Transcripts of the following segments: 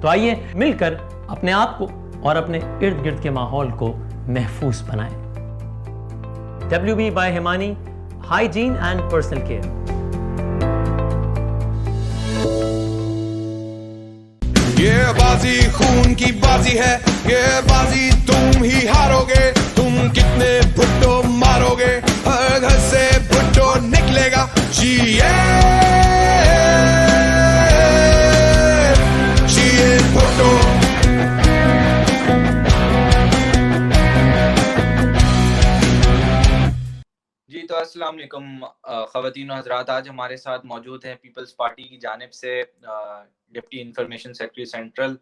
तो आइए मिलकर अपने आप को और अपने इर्द गिर्द के माहौल को महफूज बनाएं। WB by Himani, hygiene and personal care. ये बाजी खून की बाजी है, ये बाजी तुम ही हारोगे। तुम कितने भुट्टो मारोगे, हर घर से भुट्टो निकलेगा। जिए भुट्टो। जी तो अस्सलाम वालेकुम ख़वातीन और हज़रात, आज हमारे साथ मौजूद हैं पीपल्स पार्टी की जानिब से deputy information secretary central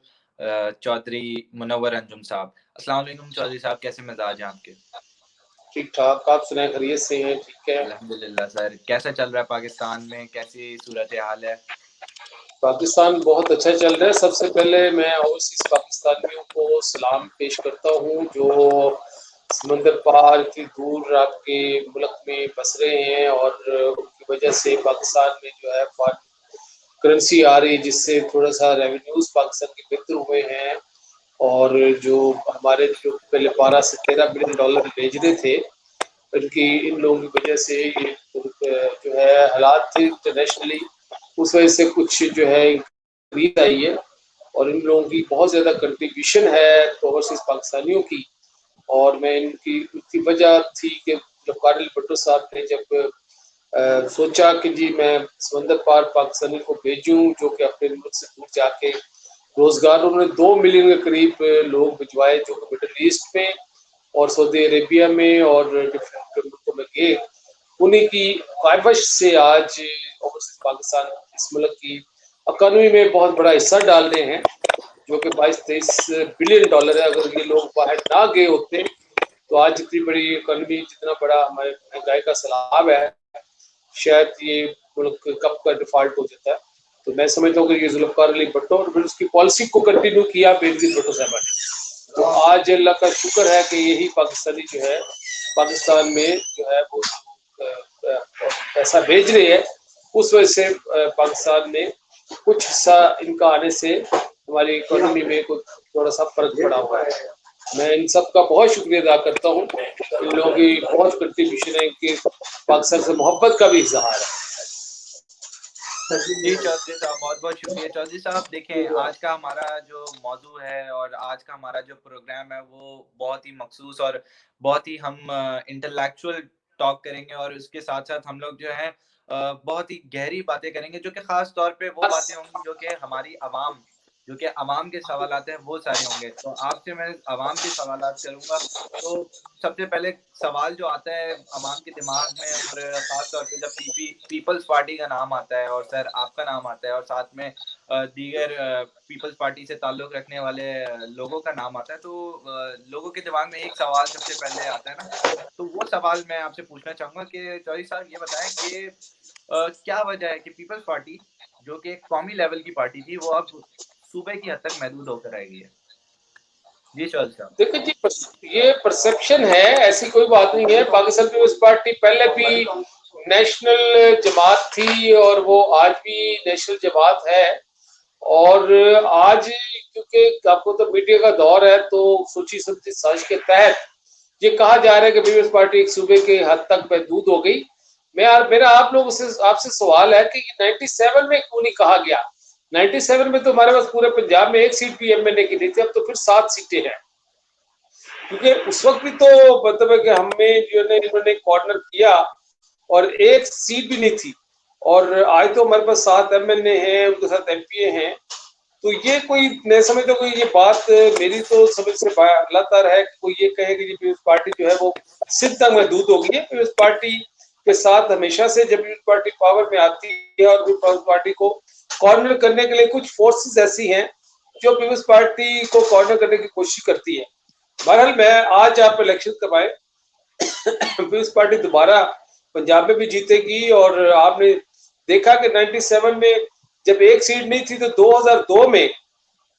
Chaudhry Munawwar Anjum साहब। अस्सलाम वालेकुम चौधरी साहब, कैसे मिजाज हैं आपके? ठीक ठाक, आप सुनाएं, खैरियत से हैं? ठीक है अल्हम्दुलिल्लाह सर। कैसा चल रहा है पाकिस्तान में, कैसी सूरत हाल है? पाकिस्तान बहुत अच्छा चल रहा है। सबसे पहले मैं ओवरसीज पाकिस्तानियों को सलाम पेश करता हूँ जो समंदर पार की दूर आपके मुल्क में बस रहे हैं और उनकी वजह से पाकिस्तान में जो है फॉरेन करेंसी आ रही है, जिससे थोड़ा सा रेवेन्यूज पाकिस्तान के बेहतर हुए हैं। और जो हमारे जो पहले 12 से 13 बिलियन डॉलर भेज रहे थे, बल्कि इन लोगों की वजह से ये जो है हालात थे इंटरनेशनली, उस वजह से कुछ जो है इंक्रीज आई है और इन लोगों की बहुत ज़्यादा कंट्रीब्यूशन है ओवरसीज पाकिस्तानियों की। और मैं इनकी वजह थी कि जब कारिल भट्टो साहब ने जब सोचा कि जी मैं समंदर पार पाकिस्तानी को भेजूं जो कि अपने मुल्क से दूर जाके रोज़गार, उन्होंने 2 मिलियन के करीब लोग भिजवाए जो कि मिडल ईस्ट में और सऊदी अरेबिया में और डिफरेंट मुल्कों में गए। उन्हीं की काविश से आज ओवरसीज पाकिस्तान इस मुल्क की इकॉनमी में बहुत बड़ा हिस्सा डाल रहे हैं, जो कि 22-23 बिलियन डॉलर है। अगर ये लोग बाहर ना गए होते तो आज इतनी बड़ी इकॉनमी, जितना बड़ा हमारे महंगाई का सैलाब है, शायद ये मुल्क कब का डिफॉल्ट हो जाता है। तो मैं समझता हूँ कि ये जुल्फ़िकार अली भट्टो और फिर उसकी पॉलिसी को कंटिन्यू किया बेनज़ीर भुट्टो साहब ने, तो आज अल्लाह का शुक्र है कि यही पाकिस्तानी जो है पाकिस्तान में जो है वो पैसा भेज रही है। उस वजह से पाकिस्तान में कुछ हिस्सा इनका आने से हमारी इकोनॉमी में कुछ थोड़ा सा फर्क पड़ा हुआ है। मैं इन सब का बहुत शुक्रिया अदा करता हूँ। इन लोगों की बहुत कंट्रीब्यूशन है, इनकी पाकिस्तान से मोहब्बत का भी इजहार है। जी चौधरी साहब, बहुत बहुत शुक्रिया। चौधरी साहब देखें, आज का हमारा जो मौजू है और आज का हमारा जो प्रोग्राम है वो बहुत ही मखसूस और बहुत ही हम इंटेलेक्चुअल टॉक करेंगे और उसके साथ साथ हम लोग जो है बहुत ही गहरी बातें करेंगे, जो कि खास तौर पे वो बातें होंगी जो कि हमारी आवाम, जो कि आवाम के सवालात हैं वो सारे होंगे। तो आपसे मैं आवाम के सवालात करूँगा। तो सबसे पहले सवाल जो आता है आवाम के दिमाग में, और ख़ास तौर पे जब पीपल्स पार्टी का नाम आता है और सर आपका नाम आता है और साथ में दीगर पीपल्स पार्टी से ताल्लुक़ रखने वाले लोगों का नाम आता है, तो लोगों के दिमाग में एक सवाल सबसे पहले आता है ना, तो वो सवाल मैं आपसे पूछना चाहूँगा कि चौधरी साहब ये बताएँ कि क्या वजह है कि पीपल्स पार्टी जो कि एक कौमी लेवल की पार्टी थी, वो अब सूबे की हद तक महदूद होकर रह गई है? जी चौधरी साहब। देखिए जी, ये परसेप्शन है, ऐसी कोई बात नहीं है। पाकिस्तान पीपल्स पार्टी पहले भी नेशनल जमात थी और वो आज भी नेशनल जमात है। और आज क्योंकि आपको तो मीडिया का दौर है, तो सोची समझी साजिश के तहत ये कहा जा रहा है कि पीपल्स पार्टी एक सूबे के हद तक महदूद हो गई। मेरा आप लोगों से आपसे सवाल है कि 97 में क्यों नहीं कहा गया? 97 में तो हमारे पास पूरे पंजाब में एक सीट भी एमएनए की नहीं थी, अब तो फिर 7 सीटें हैं। क्योंकि उस वक्त भी तो मतलब है कि हमें जो है इन्होंने कॉर्नर किया और एक सीट भी नहीं थी, और आज तो हमारे पास 7 एमएनए हैं, उनके साथ एमपीए हैं। तो ये कोई मैं समझता हूँ कि ये बात मेरी तो समझ से बाहर है कि कोई ये कहे कि पीपल्स पार्टी जो है वो सिद्ध तक महदूद हो गई है। पीपल्स पार्टी के साथ हमेशा से जब पीपल्स पार्टी पावर में आती है और पीपल्स पार्टी को कॉर्नर करने के लिए कुछ फोर्सेस ऐसी हैं जो पीपल्स पार्टी को कॉर्नर करने की कोशिश करती है। बहरहाल मैं आज आप इलेक्शन करवाए, पीपल्स पार्टी दोबारा पंजाब में भी जीतेगी। और आपने देखा कि 97 में जब एक सीट नहीं थी, तो 2002 में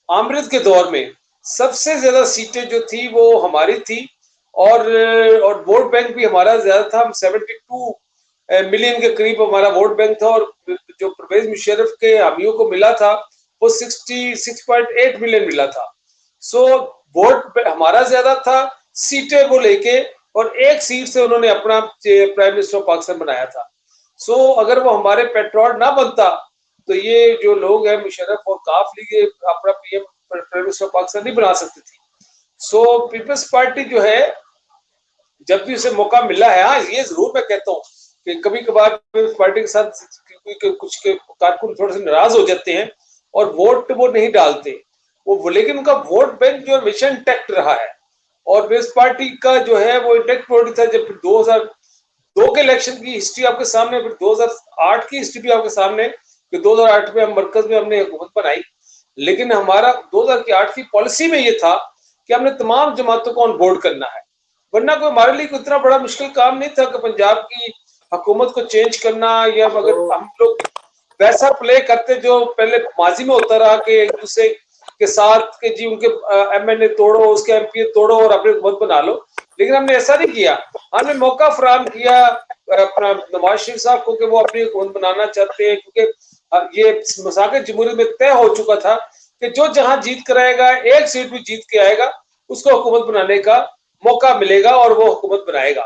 आमृत के दौर में सबसे ज्यादा सीटें जो थी वो हमारी थी, और वोट बैंक भी हमारा ज्यादा था। हम 72 मिलियन के करीब हमारा वोट बैंक था, और जो परवेज मुशर्रफ के हामियों को मिला था वो 66.8 मिलियन मिला था। सो वोट हमारा ज्यादा था, सीटें वो लेके, और एक सीट से उन्होंने अपना प्राइम मिनिस्टर ऑफ पाकिस्तान बनाया था। सो अगर वो हमारे पेट्रोल ना बनता तो ये जो लोग हैं मुशर्रफ और काफ लीग अपना PM prime minister of Pakistan नहीं बना सकती थी। सो पीपल्स पार्टी जो है जब भी उसे मौका मिला है, हाँ ये जरूर मैं कहता हूँ कि कभी कभार पीपल्स पार्टी के साथ कुछ के कारकुन थोड़े से नाराज हो जाते हैं और वोट वो नहीं डालते वो, लेकिन उनका वोट बैंक जो हमेशा इंटैक्ट रहा है। और पीपल्स पार्टी का जो है वो इंटैक्ट वोट था। जब 2002 के इलेक्शन की हिस्ट्री आपके सामने, फिर 2008 की हिस्ट्री भी आपके सामने कि 2008 में हम मरकज में हमने हुकूमत बनाई, लेकिन हमारा 2008 की पॉलिसी में ये था कि हमने तमाम जमातों को ऑन बोर्ड करना है, वरना कोई हमारे लिए इतना बड़ा मुश्किल काम नहीं था कि पंजाब की हुकूमत को चेंज करना। या अगर हम लोग वैसा प्ले करते जो पहले माजी में होता रहा कि एक दूसरे के साथ के जी उनके एमएनए तोड़ो, उसके एमपीए तोड़ो और अपने हुकूमत बना लो, लेकिन हमने ऐसा नहीं किया। हमने मौका फराहम किया अपना नवाज शरीफ साहब को कि वो अपनी हुकूमत बनाना चाहते हैं, क्योंकि ये मसाक़ित जमहूरियत में तय हो चुका था कि जो जहां जीत कराएगा, एक सीट भी जीत के आएगा, उसको हुकूमत बनाने का मौका मिलेगा और वो हुकूमत बनाएगा।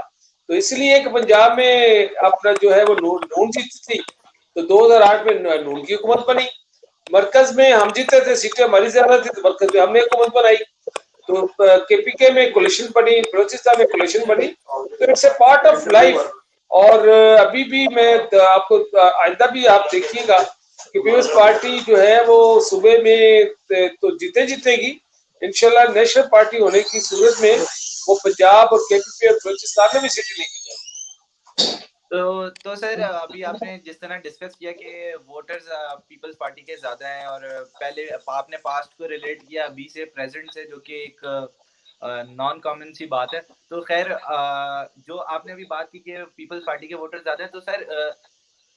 तो इसलिए कि पंजाब में अपना जो है वो नून जीती थी, तो 2008 में नून की हुकूमत बनी। मरकज में हम जीते थे, सीटें हमारी ज्यादा थी, तो मरकज में हमने हुकूमत बनाई। तो केपीके में कोलिशन बनी, बलोचिस्तान में कोलिशन बनी। तो it's a part of life. और अभी भी मैं आपको आइंदा भी आप देखिएगा कि पीपल्स पार्टी जो है वो सुबह में तो जीतेगी इंशाल्लाह। नेशनल पार्टी होने की सूरत में वो पंजाब और केपीके और बलोचिस्तान में भी सीटें लेके जाएगी। तो सर अभी आपने जिस तरह डिस्कस किया कि वोटर्स पीपल्स पार्टी के ज्यादा हैं, और पहले आपने पास्ट को रिलेट किया अभी से प्रेजेंट से, जो कि एक नॉन कॉमन सी बात है। तो खैर जो आपने अभी बात की कि पीपल्स पार्टी के वोटर्स ज्यादा हैं, तो सर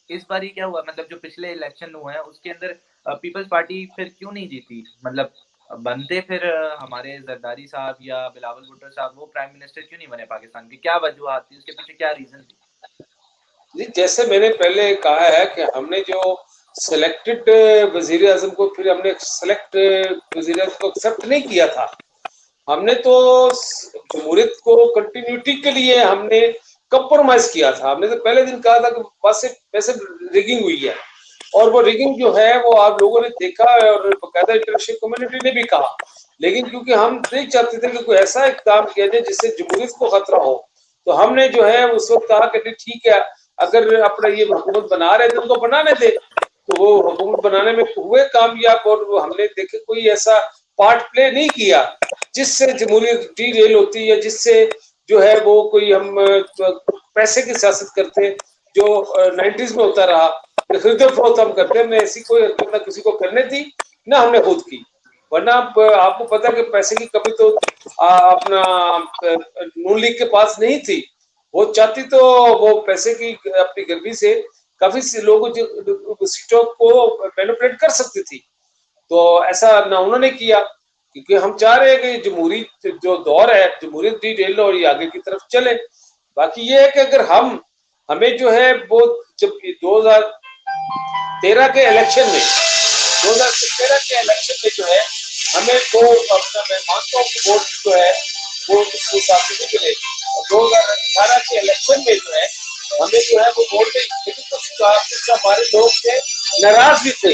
इस बार ही क्या हुआ, मतलब जो पिछले इलेक्शन हुए हैं उसके अंदर पीपल्स पार्टी फिर क्यों नहीं जीती? मतलब बनते फिर हमारे जरदारी साहब या बिलावल भुट्टो साहब वो प्राइम मिनिस्टर क्यों नहीं बने पाकिस्तान के? क्या वजूहत थी, उसके पीछे क्या रीजन थी? जी, जैसे मैंने पहले कहा है कि हमने जो सिलेक्टेड वजीर आजम को, फिर हमने सेलेक्ट वजीर आजम को एक्सेप्ट नहीं किया था। हमने तो जमहूरियत को कंटिन्यूटी के लिए हमने कंप्रोमाइज किया था। हमने तो पहले दिन कहा था कि बस वैसे रिगिंग हुई है, और वो रिगिंग जो है वो आप लोगों ने देखा है और बाकायदा इंटरनेशनल कम्युनिटी ने भी कहा। लेकिन क्योंकि हम नहीं चाहते थे कि कोई ऐसा इकदाम किया जाए जिससे जमहूरियत को खतरा हो, तो हमने जो है उस वक्त कहा कि ठीक है, अगर अपना ये हुकूमत बना रहे थे उनको बनाने दे। तो वो हुकूमत बनाने में हुए कामयाब, और वो हमने देखे कोई ऐसा पार्ट प्ले नहीं किया जिससे जमहूरियत डीरेल होती है, जिससे जो है वो कोई हम पैसे की सियासत करते जो 90s में होता रहा, खरीद फरोख्त हम करते। हमने ऐसी कोई हरकत ना किसी को करने दी, ना हमने खुद की। वरना आपको पता है कि पैसे की कमी तो अपना नून लीग के पास नहीं थी। वो चाहती तो वो पैसे की अपनी गर्मी से काफी से लोगों सीटों को मैनिपुलेट कर सकती थी। तो ऐसा ना उन्होंने किया, क्योंकि हम चाह रहे हैं कि जमहूरी जो दौर है, जमहूरियत डीरेल और ये आगे की तरफ चले। बाकी ये है कि अगर हमें जो है वो जब 2013 के इलेक्शन में जो है हमें तो अपना, मैं मानता हूँ कि वोट जो है वो उस हिसाब से नहीं मिले। 2018 के इलेक्शन में जो है हमें जो है वो वोट नहीं, लेकिन कुछ हमारे लोग थे नाराज भी थे,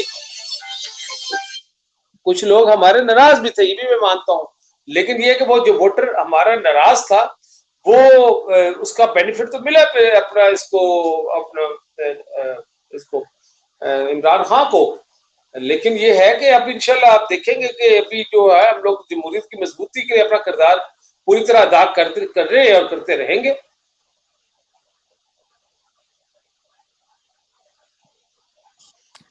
कुछ लोग हमारे नाराज भी थे, ये भी मैं मानता हूँ। लेकिन ये कि वो जो वोटर हमारा नाराज था वो उसका बेनिफिट तो मिला अपना इसको इमरान खान को। लेकिन ये है कि अब इंशाल्लाह आप देखेंगे कि अभी जो है हम लोग जमहूरियत की मजबूती के लिए अपना किरदार पूरी तरह अदा कर रहे हैं और करते रहेंगे।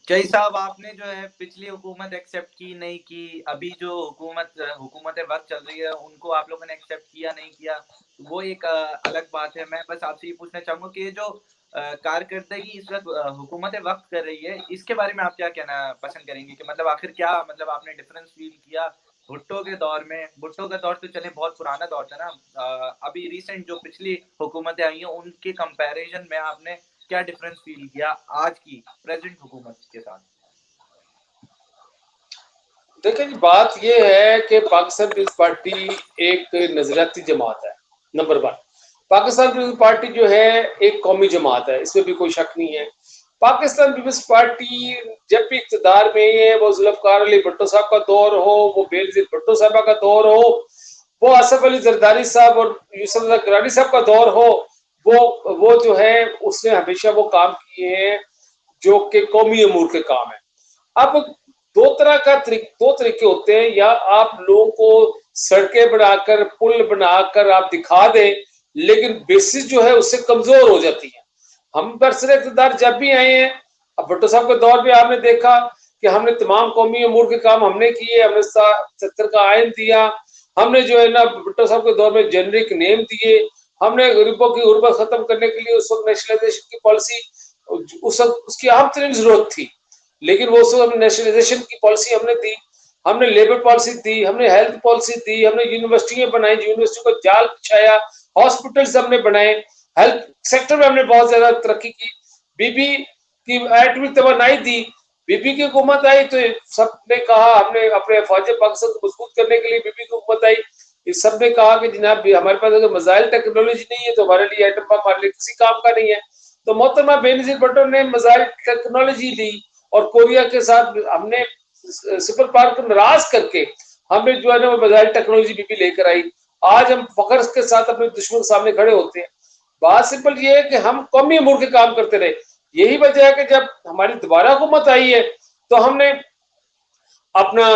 जय साहब, आपने जो है पिछली हुकूमत एक्सेप्ट की नहीं की, अभी जो हुकूमत वक्त चल रही है उनको आप लोगों ने एक्सेप्ट किया नहीं किया, वो एक अलग बात है। मैं बस आपसे ये पूछना चाहूंगा कि ये जो कारकर्दगी इस वक्त हुकूमत वक्त कर रही है, इसके बारे में आप क्या कहना पसंद करेंगे कि मतलब आखिर क्या, मतलब आपने डिफरेंस फील किया भुट्टो के दौर में? भुट्टो का दौर तो चले बहुत पुराना दौर था ना, अभी रिसेंट जो पिछली हुकूमतें आई हैं उनके कंपैरिजन में आपने क्या डिफरेंस फील किया आज की प्रेजेंट हुकूमत के साथ? देखिए जी, बात ये है कि पाकिस्तान पीपल्स पार्टी एक नजरियाती जमात है। Number one, Pakistan Peoples Party जो है एक कौमी जमात है, इसमें भी कोई शक नहीं है। पाकिस्तान पीपल्स पार्टी जब भी इक़्तिदार में है, वो जुल्फ़िकार अली भुट्टो साहब का दौर हो, वो बेनज़ीर भुट्टो साहबा का दौर हो, वो आसफ अली जरदारी साहब और यूसुफ रज़ा गिलानी साहब का दौर हो, वो जो है उसने हमेशा वो काम किए हैं जो कि कौमी अमूर के काम है। अब दो तरीके होते हैं, या आप लोगों को सड़कें बनाकर पुल बनाकर आप दिखा दें, लेकिन बेसिस जो है उससे कमजोर हो जाती है। हम बरसर इक़्तिदार जब भी आए हैं, अब भुट्टो साहब के दौर में आपने देखा कि हमने तमाम कौमी अमूर के काम हमने किए, हमने 70 का आयन दिया, हमने जो है ना भुट्टो साहब के दौर में जेनरिक नेम दिए, हमने गरीबों की गुर्बत खत्म करने के लिए उस वक्त नेशनलाइजेशन की पॉलिसी उस वक्त उसकी अहम तरीन जरूरत थी, लेकिन वो सब नेशनलाइजेशन की पॉलिसी हमने दी, हमने लेबर पॉलिसी दी, हमने हेल्थ पॉलिसी दी, हमने यूनिवर्सिटियां बनाई, यूनिवर्सिटी को जाल बिछाया, हॉस्पिटल्स हमने बनाए, हेल्थ सेक्टर में हमने बहुत ज्यादा तरक्की की, बीबी की एटमी तवानाई दी। बीबी की हुकूमत आई तो सबने कहा, हमने अपने अफवाज पाकिस्तान को मजबूत करने के लिए बीबी की हुकूमत आई, इस सब ने कहा कि जनाब हमारे पास अगर मजाइल टेक्नोलॉजी नहीं है तो हमारे लिए एटम बम हमारे लिए किसी काम का नहीं है। तो मोहतरमा बेनज़ीर भुट्टो ने मजाइल टेक्नोलॉजी ली और कोरिया के साथ हमने सुपर पावर को नाराज करके हमने जो है ना वो मजाइल टेक्नोलॉजी भी लेकर आई। आज हम फख्र के साथ अपने दुश्मन के सामने खड़े होते हैं। बात सिंपल ये है कि हम कौमी अमूर के काम करते रहे। यही वजह है कि जब हमारी दोबारा हुकूमत आई है तो हमने अपना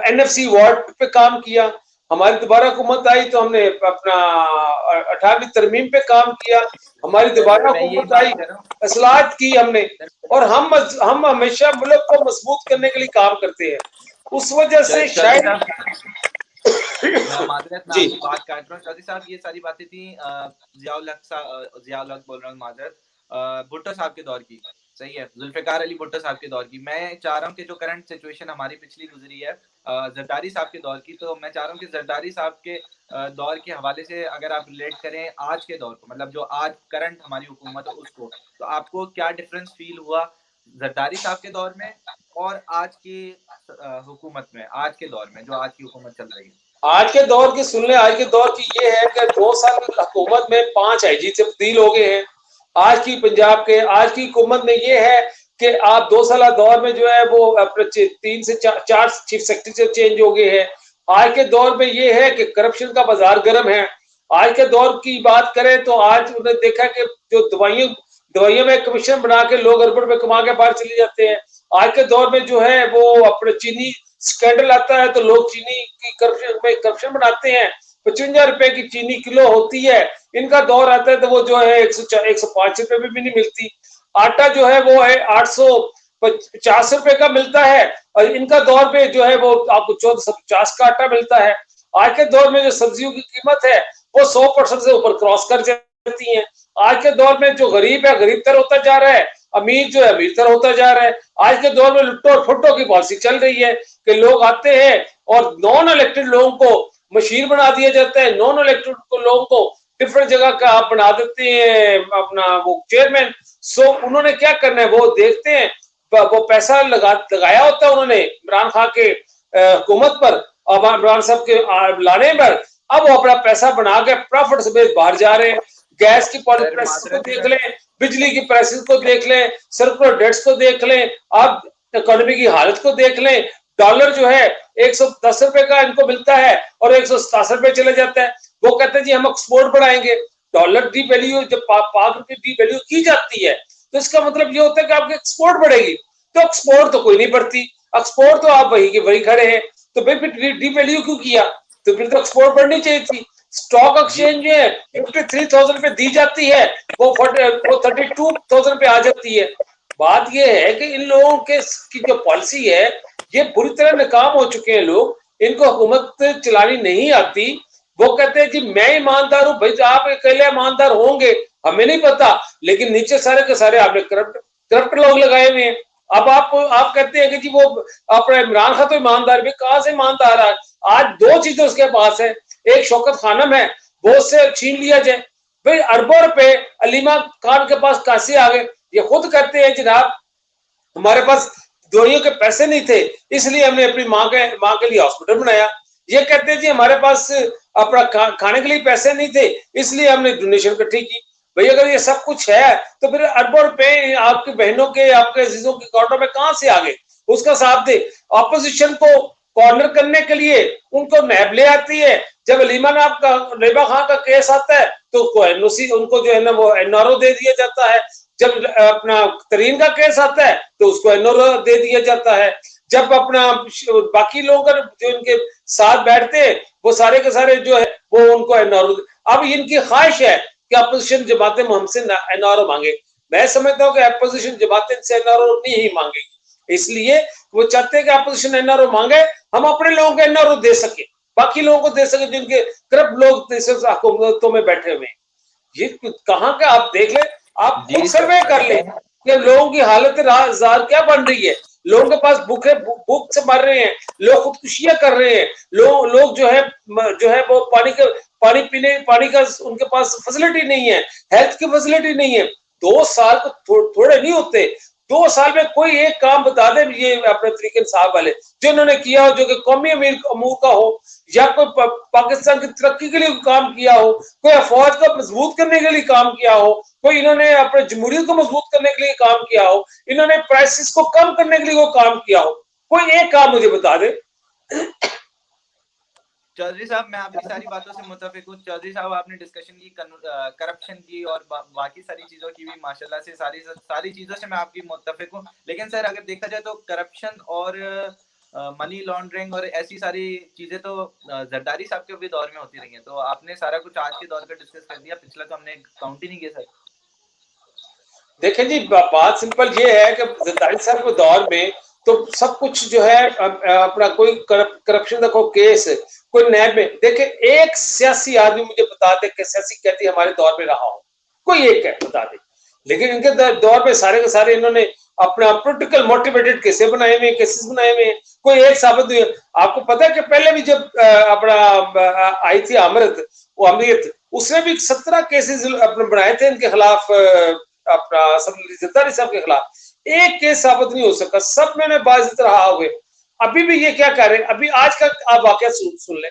NFC वार्ड पे काम किया, हमारी दोबारा हुकूमत आई तो हमने अपना 18वीं तरमीम पे काम किया, हमारी दोबारा हुकूमत आई असलाहत की हमने, और हम हमेशा मुल्क को मजबूत करने के लिए काम करते हैं। उस वजह से शायद माजरत मैं आपकी बात काट रहा हूँ चौधरी साहब, ये सारी बातें थी जियाउल हक बोल रहा हूँ, माजरत भुट्टो साहब के दौर की, सही है, जुल्फ़िकार अली भुट्टो साहब के दौर की। मैं चाह रहा हूँ कि जो करंट सिचुएशन हमारी पिछली गुजरी है जरदारी साहब के दौर की, तो मैं चाह रहा हूँ कि जरदारी साहब के दौर के हवाले से अगर आप रिलेट करें आज के दौर को, मतलब जो आज करंट हमारी हुकूमत है उसको, तो आपको क्या डिफरेंस फील हुआ जरदारी साहब के दौर में और आज की हुकूमत में, आज के दौर में जो आज की हुकूमत चल रही है? आज के दौर की सुन ले, आज के दौर की ये है कि 2 साल हुकूमत में 5 IG तब्दील हो गए हैं। आज की पंजाब के आज की हुकूमत में ये है कि आप 2 साल दौर में जो है वो अपने 3 से 4 चीफ सेक्रेटरी चेंज हो गए हैं। आज के दौर में ये है कि करप्शन का बाजार गर्म है। आज के दौर की बात करें तो आज उन्होंने देखा कि जो दवाइयों में कमीशन बना के लोग अरबों में कमा के बाहर चले जाते हैं। आज के दौर में जो है वो अपने चीनी स्कैंडल आता है तो लोग चीनी की करप्शन बनाते हैं, 55 रुपए की चीनी किलो होती है, इनका दौर आता है तो वो जो है 105 रुपए में भी नहीं मिलती। आटा जो है वो है 850 रुपए का मिलता है और इनका दौर पे जो है वो आपको 1450 का आटा मिलता है। आज के दौर में जो सब्जियों की कीमत है वो 100% से ऊपर क्रॉस कर जाती है। आज के दौर में जो गरीब है गरीब तर होता जा रहा है, अमीर जो है अमीर तर होता जा रहा है। आज के दौर में लुट्टो और फुट्टो की पॉलिसी चल रही है कि लोग आते हैं और नॉन इलेक्टेड लोगों को मशीर बना दिया जाता है, नॉन इलेक्टेड लोगों को डिफरेंट जगह का आप बना देते हैं अपना वो चेयरमैन। सो उन्होंने क्या करना है वो देखते हैं, वो पैसा लगाया होता है उन्होंने इमरान खान के हुकूमत पर और इमरान साहब के लाने पर, अब वो अपना पैसा बना के प्रॉफिट समेत बाहर जा रहे हैं। गैस की प्राइसेस को देख लें, बिजली की प्राइसेस को देख लें, सर्कुलर डेट्स को देख लें, आप इकोनॉमी की हालत को देख लें। डॉलर जो है 110 रुपए का इनको मिलता है और 187 रुपए चले जाता है। वो कहते हैं जी हम एक्सपोर्ट बढ़ाएंगे। डॉलर डी वैल्यू जब पाक की डी वैल्यू की जाती है तो इसका मतलब ये होता है कि आपकी एक्सपोर्ट बढ़ेगी, तो एक्सपोर्ट तो कोई नहीं बढ़ती, एक्सपोर्ट तो आप वही के वही खड़े हैं, तो फिर डी वैल्यू क्यों किया? तो फिर तो एक्सपोर्ट बढ़नी चाहिए थी। स्टॉक एक्सचेंज जो है 53,000 रुपए दी जाती है, वो 32,000 रुपए आ जाती है। बात ये है कि इन लोगों के की जो पॉलिसी है ये बुरी तरह नाकाम हो चुके हैं लोग, इनको हुकूमत चलानी नहीं आती। वो कहते हैं कि मैं ईमानदार हूं, भाई आप अकेले ईमानदार होंगे हमें नहीं पता, लेकिन नीचे सारे के सारे आपने करप्ट लोग लगाए हुए हैं। अब आप कहते हैं कि जी वो अपना इमरान खान तो ईमानदार, भी कहां से ईमानदार है? आज 2 चीजें उसके पास है, एक शौकत खानम है वो उससे छीन लिया जाए, फिर अरबों रुपए अलीमा खान के पास कैसे आ गए? ये खुद कहते हैं जनाब हमारे पास दवाइयों के पैसे नहीं थे, इसलिए हमने अपनी माँ के लिए हॉस्पिटल बनाया। ये कहते हैं जी हमारे पास अपना खाने के लिए पैसे नहीं थे, इसलिए हमने डोनेशन इकट्ठी की। भाई अगर ये सब कुछ है तो फिर अरबों रुपए आपकी बहनों के, आपके अजीजों के अकाउंटों में कहां से आ गए? उसका साथ दे। ऑपोजिशन को कॉर्नर करने के लिए उनको नैब ले आती है। जब लीमा खान का केस आता है तो उनको जो है ना वो एनआरओ दे दिया जाता है। जब अपना तरीन का केस आता है तो उसको एनआरओ दे दिया जाता है। जब अपना बाकी लोग जो इनके साथ बैठते हैं वो सारे के सारे जो है वो उनको एनआरओ। अब इनकी ख्वाहिश है कि अपोजिशन जमातें हमसे एनआरओ मांगे। मैं समझता हूँ कि अपोजिशन जमातें से एनआरओ नहीं मांगेगी, इसलिए वो चाहते हैं कि अपोजिशन एनआरओ मांगे, हम अपने लोगों को एनआरओ दे सके, बाकी लोगों को दे सके जिनके करप्ट लोग हुकूमतों में बैठे हुए हैं। ये कहाँ का आप देख ले, आप खुद सर्वे कर ले कि लोगों की हालत जार क्या बन रही है। लोगों के पास भूख से मर रहे हैं, लोग खुदकुशियां कर रहे हैं, लोग जो है वो पानी का उनके पास फैसिलिटी नहीं है, हेल्थ की फैसिलिटी नहीं है। 2 साल तो थोड़े नहीं होते। 2 साल में कोई एक काम बता दे ये अपने तरीके साहब वाले जो इन्होंने किया हो, जो कि कौमी अमूर का हो या कोई पाकिस्तान की तरक्की के लिए काम किया हो, कोई अफवाज को मजबूत करने के लिए काम किया हो, कोई इन्होंने अपने जमहूरियत को मजबूत करने के लिए काम किया हो, इन्होंने प्राइसेस को कम करने के लिए वो काम किया हो, कोई एक काम मुझे बता दे। चौधरी साहब मैं आपकी सारी बातों से मुत्तफिक हूँ। चौधरी साहब आपने डिस्कशन की करप्शन की और बाकी सारी चीजों की भी, माशाल्लाह से सारी चीजों से मैं आपकी मुत्तफिक हूँ। लेकिन सर अगर देखा जाए तो करप्शन और मनी लॉन्ड्रिंग और ऐसी सारी चीजें तो जरदारी साहब के भी दौर में होती रही हैं, तो आपने सारा कुछ आज के दौर का डिस्कस कर दिया, पिछला तो हमने काउंट ही नहीं किया सर। देखें जी, बात सिंपल ये है कि जरदारी साहब के दौर में तो सब कुछ जो है अपना कोई करप्शन देखो केस कोई नैब में देखे, एक सियासी आदमी मुझे बता दे कि सियासी कहती हमारे दौर में रहा हो, कोई एक है बता दे। लेकिन इनके दौर में सारे के सारे इन्होंने अपना पोलिटिकल मोटिवेटेड केसेस बनाए हुए हैं, कोई एक साबित नहीं है। आपको पता है कि पहले भी जब अपना आई थी अमरीत, उसने भी 17 केसेस अपने बनाए थे इनके खिलाफ, अपना जरदारी साहब के खिलाफ। एक केस साबित नहीं हो सका, सब में बाजित रहा हुए। अभी भी ये क्या कर रहे हैं, अभी आज का आप वाकया सुन ले।